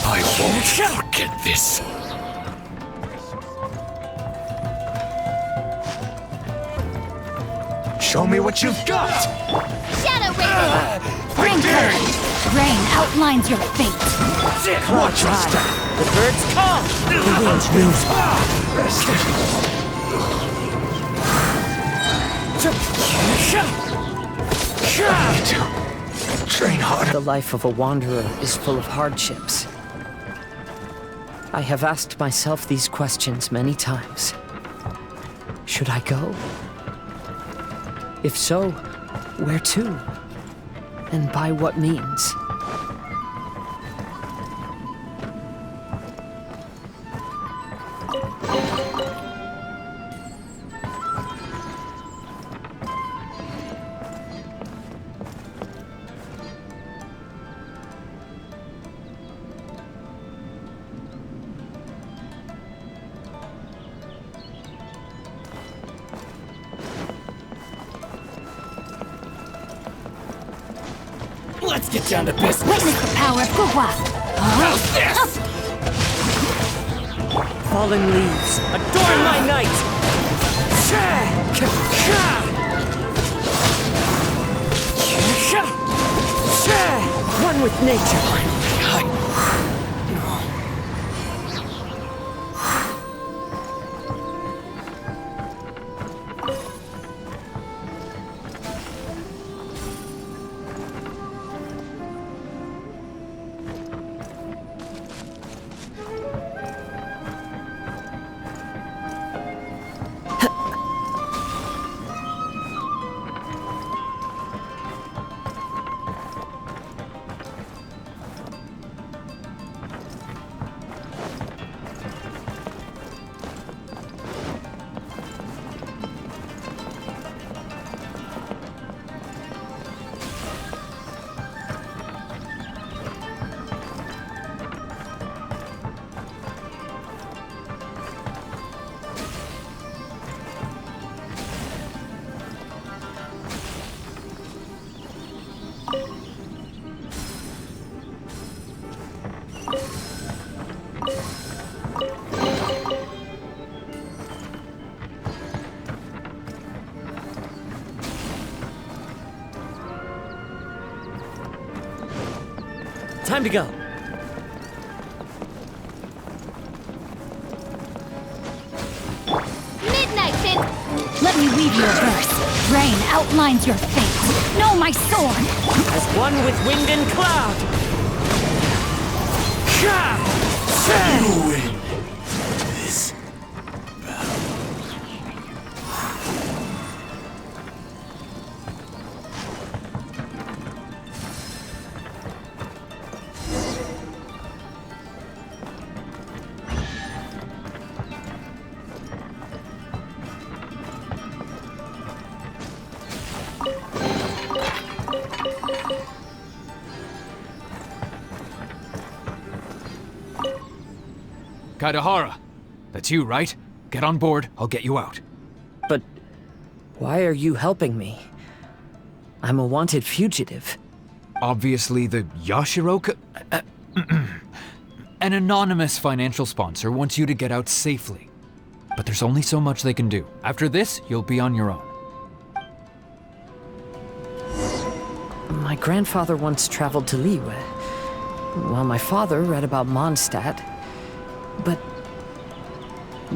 I won't forget this. Show me what you've got! Shadow Raven! Bring courage. Rain outlines your fate. Watch your step! The birds come! The winds move. Train harder. The life of a wanderer is full of hardships. I have asked myself these questions many times. Should I go? If so, where to? And by what means? Let's get down to business. Witness the power of Kazuha. How's this? Fallen leaves, adorn my night! One with nature. Time to go. Midnight Fin! Let me weave you a verse. Rain outlines your fate. Know my sword. As one with wind and cloud. You win this battle. Kazuha, that's you, right? Get on board, I'll get you out. But why are you helping me? I'm a wanted fugitive. Obviously the Yashiro... An anonymous financial sponsor wants you to get out safely. But there's only so much they can do. After this, you'll be on your own. My grandfather once traveled to Liyue, while my father read about Mondstadt. But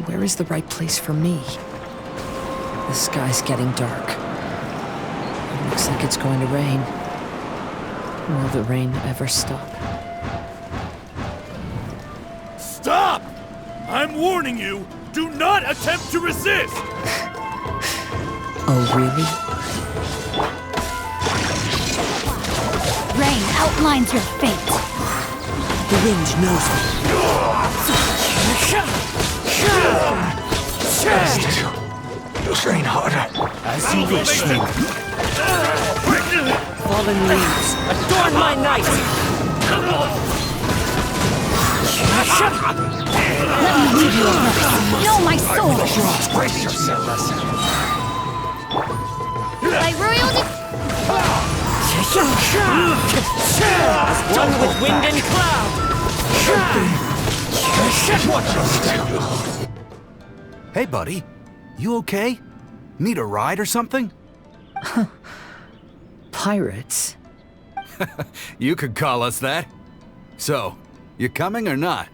where is the right place for me? The sky's getting dark. It looks like it's going to rain. Will the rain ever stop? Stop! I'm warning you, do not attempt to resist! Oh, really? Rain outlines your fate. The wind knows me. Train harder. As you wish. Fallen leaves, adorn my night! Let me weave you a verse. Know my sword. Brace yourself. By royal As one with wind and cloud! Hey, buddy. You okay? Need a ride or something? Pirates? You could call us that. So, you coming or not?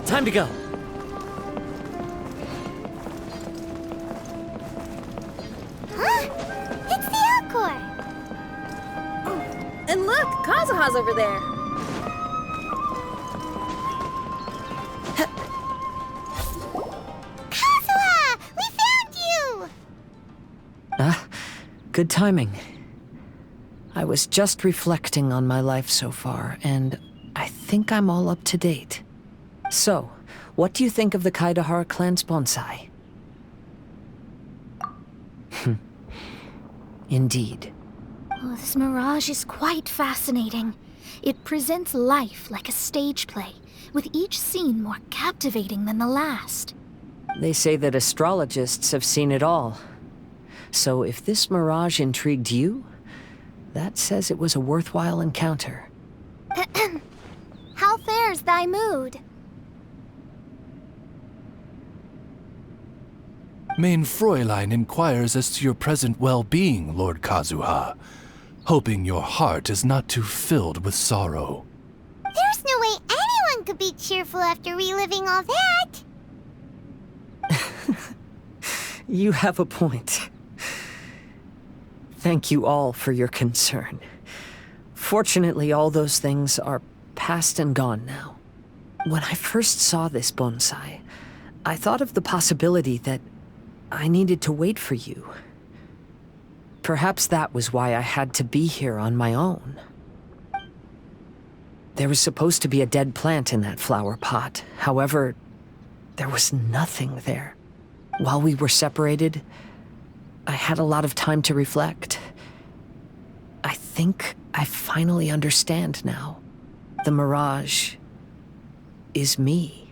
Time to go. Huh? It's the Alcor. And look, Kazuha's over there. Kazuha! We found you! Good timing. I was just reflecting on my life so far, and I think I'm all up to date. So, what do you think of the Kazuha clan's bonsai? Indeed. Oh, this mirage is quite fascinating. It presents life like a stage play, with each scene more captivating than the last. They say that astrologists have seen it all. So if this mirage intrigued you, that says it was a worthwhile encounter. How fares thy mood? Mein Fräulein inquires as to your present well-being, Lord Kazuha, hoping your heart is not too filled with sorrow. There's no way anyone could be cheerful after reliving all that. You have a point. Thank you all for your concern. Fortunately, all those things are past and gone now. When I first saw this bonsai, I thought of the possibility that I needed to wait for you. Perhaps that was why I had to be here on my own. There was supposed to be a dead plant in that flower pot. However, there was nothing there. While we were separated, I had a lot of time to reflect. I think I I finally understand now. The mirage is me.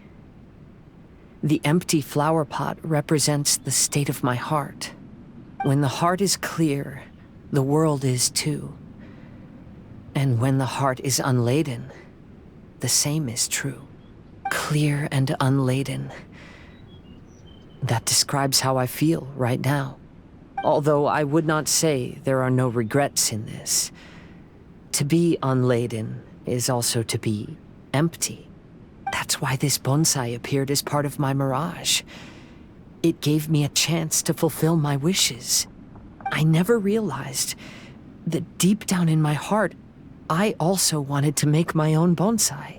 The empty flower pot represents the state of my heart. When the heart is clear, the world is too. And when the heart is unladen, the same is true. Clear and unladen. That describes how I feel right now. Although I would not say there are no regrets in this. To be unladen is also to be empty. That's why this bonsai appeared as part of my mirage. It gave me a chance to fulfill my wishes. I never realized that deep down in my heart, I also wanted to make my own bonsai.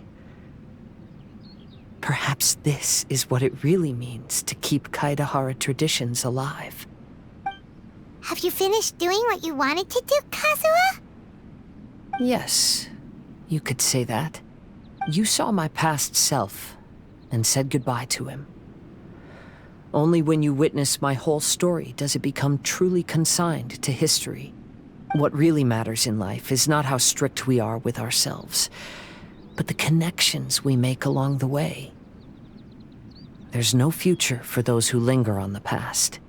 Perhaps this is what it really means to keep Kaedahara traditions alive. Have you finished doing what you wanted to do, Kazuha? Yes, you could say that. You saw my past self and said goodbye to him. Only when you witness my whole story does it become truly consigned to history. What really matters in life is not how strict we are with ourselves, but the connections we make along the way. There's no future for those who linger on the past.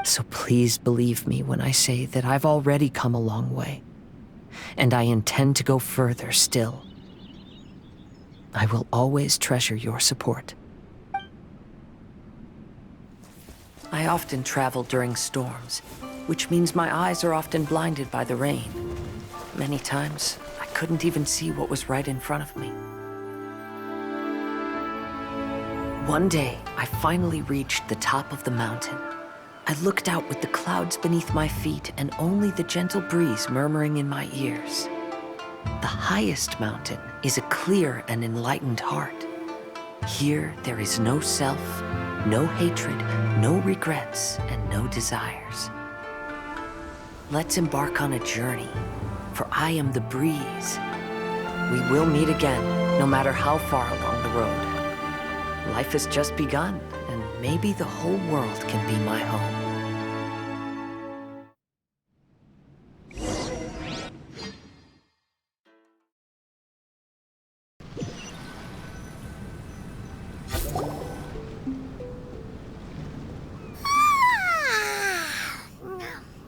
So please believe me when I say that I've already come a long way, and I intend to go further still. I will always treasure your support. I often travel during storms, which means my eyes are often blinded by the rain. Many times, I couldn't even see what was right in front of me. One day, I finally reached the top of the mountain. I looked out with the clouds beneath my feet and only the gentle breeze murmuring in my ears. The highest mountain is a clear and enlightened heart. Here, there is no self, no hatred, no regrets, and no desires. Let's embark on a journey, for I am the breeze. We will meet again, no matter how far along the road. Life has just begun, and maybe the whole world can be my home.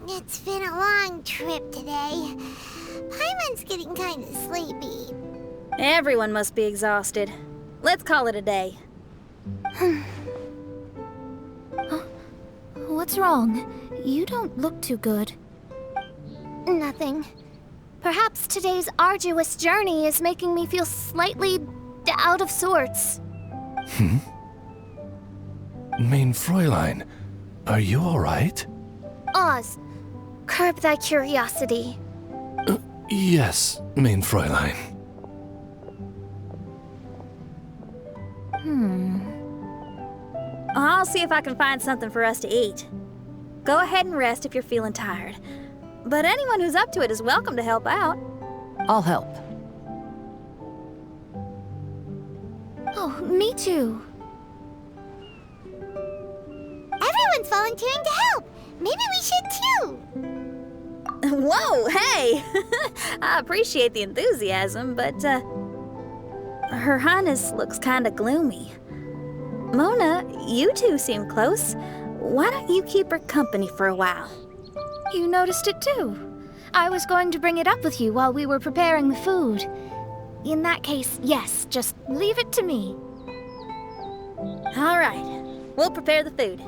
It's been a long trip today. Paimon's getting kind of sleepy. Everyone must be exhausted. Let's call it a day. What's wrong? You don't look too good. Nothing. Perhaps today's arduous journey is making me feel slightly out of sorts. Mein Fräulein, are you alright? Oz, curb thy curiosity. Yes, Mein Fräulein. I'll see if I can find something for us to eat. Go ahead and rest if you're feeling tired. But anyone who's up to it is welcome to help out. I'll help. Oh, me too. Everyone's volunteering to help. Maybe we should too. Whoa, hey! I appreciate the enthusiasm, but, Her Highness looks kinda gloomy. Mona, you two seem close. Why don't you keep her company for a while? You noticed it too. I was going to bring it up with you while we were preparing the food. In that case, yes, just leave it to me. All right, we'll prepare the food.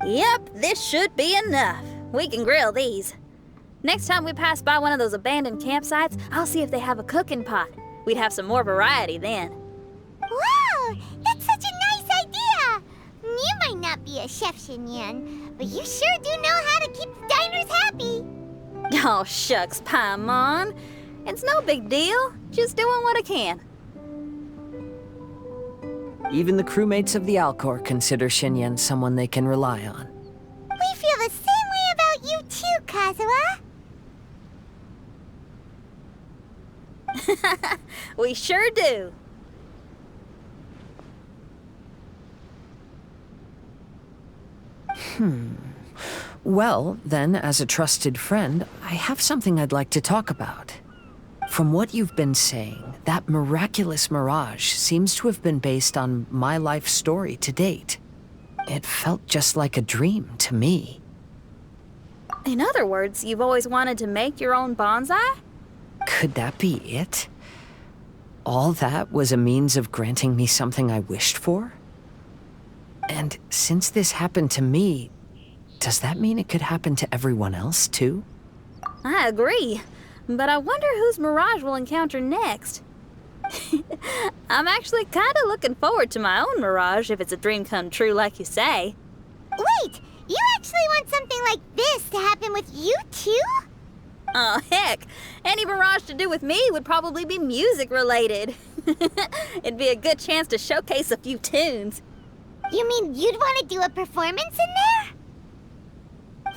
Yep, this should be enough. We can grill these. Next time we pass by one of those abandoned campsites, I'll see if they have a cooking pot. We'd have some more variety then. Wow, that's such a nice idea. You might not be a chef, Xinyan, but you sure do know how to keep the diners happy. Oh, shucks, Paimon. It's no big deal. Just doing what I can. Even the crewmates of the Alcor consider Xinyan someone they can rely on. We feel the same way about you too, Kazuha. We sure do. Well, then, as a trusted friend, I have something I'd like to talk about. From what you've been saying, that miraculous mirage seems to have been based on my life story to date. It felt just like a dream to me. In other words, you've always wanted to make your own bonsai? Could that be it? All that was a means of granting me something I wished for? And since this happened to me, does that mean it could happen to everyone else, too? I agree, but I wonder whose mirage we'll encounter next. I'm actually kind of looking forward to my own mirage if it's a dream come true like you say. Wait, you actually want something like this to happen with you too? Oh, heck. Any mirage to do with me would probably be music related. It'd be a good chance to showcase a few tunes. You mean you'd want to do a performance in there?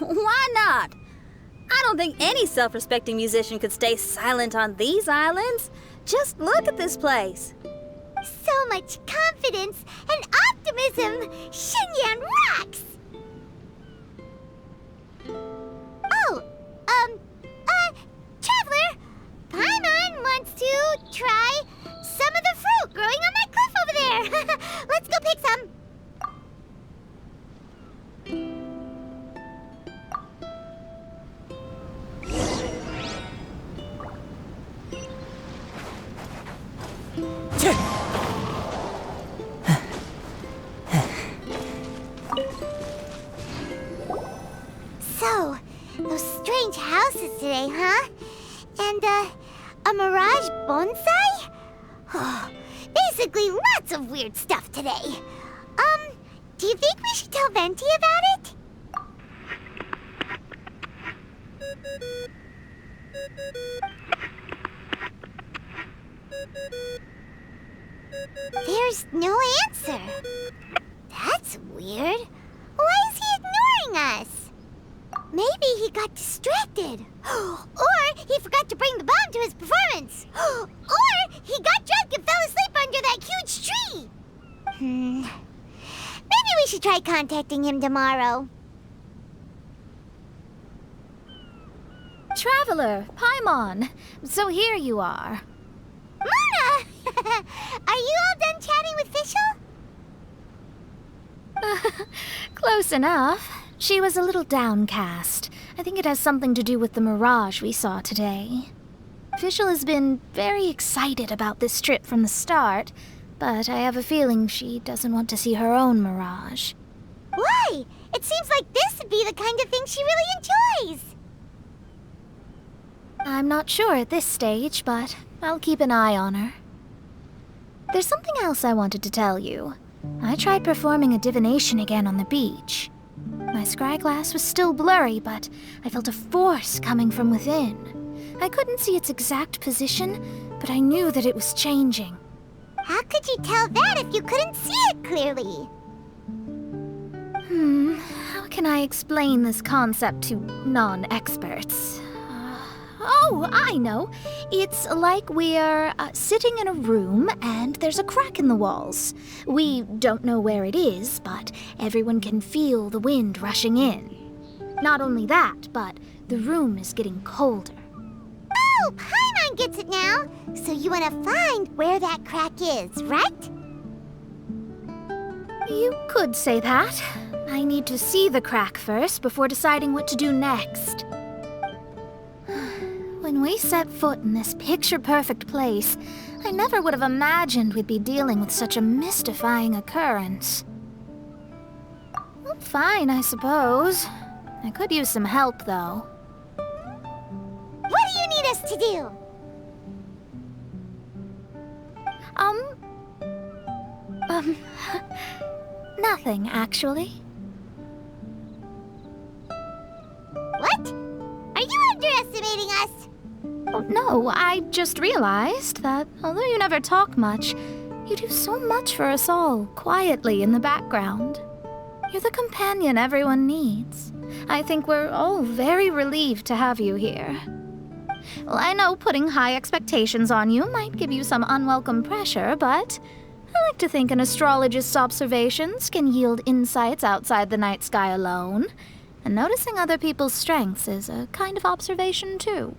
Why not? I don't think any self-respecting musician could stay silent on these islands. Just look at this place. So much confidence and optimism! Xinyan rocks! Oh, Traveler, Paimon wants to try some of the fruit growing on that cliff over there. Let's go pick some. So, those strange houses today, huh? And, a mirage bonsai? Oh, basically lots of weird stuff today. Do you think we should tell Venti about it? There's no answer. That's weird. Why is he ignoring us? Maybe he got distracted. Or he forgot to bring the bomb to his performance. Or he got drunk and fell asleep under that huge tree. Maybe we should try contacting him tomorrow. Traveler, Paimon. So here you are. Mona! Are you all done chatting with Fischl? Close enough. She was a little downcast. I think it has something to do with the mirage we saw today. Fischl has been very excited about this trip from the start, but I have a feeling she doesn't want to see her own mirage. Why? It seems like this would be the kind of thing she really enjoys. I'm not sure at this stage, but I'll keep an eye on her. There's something else I wanted to tell you. I tried performing a divination again on the beach. My scryglass was still blurry, but I felt a force coming from within. I couldn't see its exact position, but I knew that it was changing. How could you tell that if you couldn't see it clearly? How can I explain this concept to non-experts? Oh, I know. It's like we're sitting in a room and there's a crack in the walls. We don't know where it is, but everyone can feel the wind rushing in. Not only that, but the room is getting colder. Oh, Paimon gets it now. So you want to find where that crack is, right? You could say that. I need to see the crack first before deciding what to do next. When we set foot in this picture-perfect place, I never would have imagined we'd be dealing with such a mystifying occurrence. Well, fine, I suppose. I could use some help, though. What do you need us to do? Nothing, actually. What? Are you underestimating us? Oh, no, I just realized that although you never talk much, you do so much for us all, quietly in the background. You're the companion everyone needs. I think we're all very relieved to have you here. Well, I know putting high expectations on you might give you some unwelcome pressure, but I like to think an astrologist's observations can yield insights outside the night sky alone. And noticing other people's strengths is a kind of observation, too.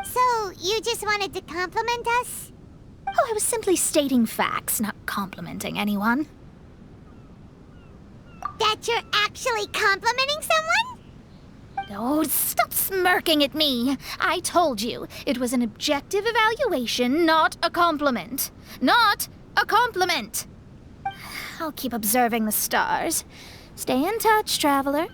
So, you just wanted to compliment us? Oh, I was simply stating facts, not complimenting anyone. That you're actually complimenting someone? Oh, stop smirking at me. I told you, it was an objective evaluation, not a compliment. Not a compliment! I'll keep observing the stars. Stay in touch, traveler.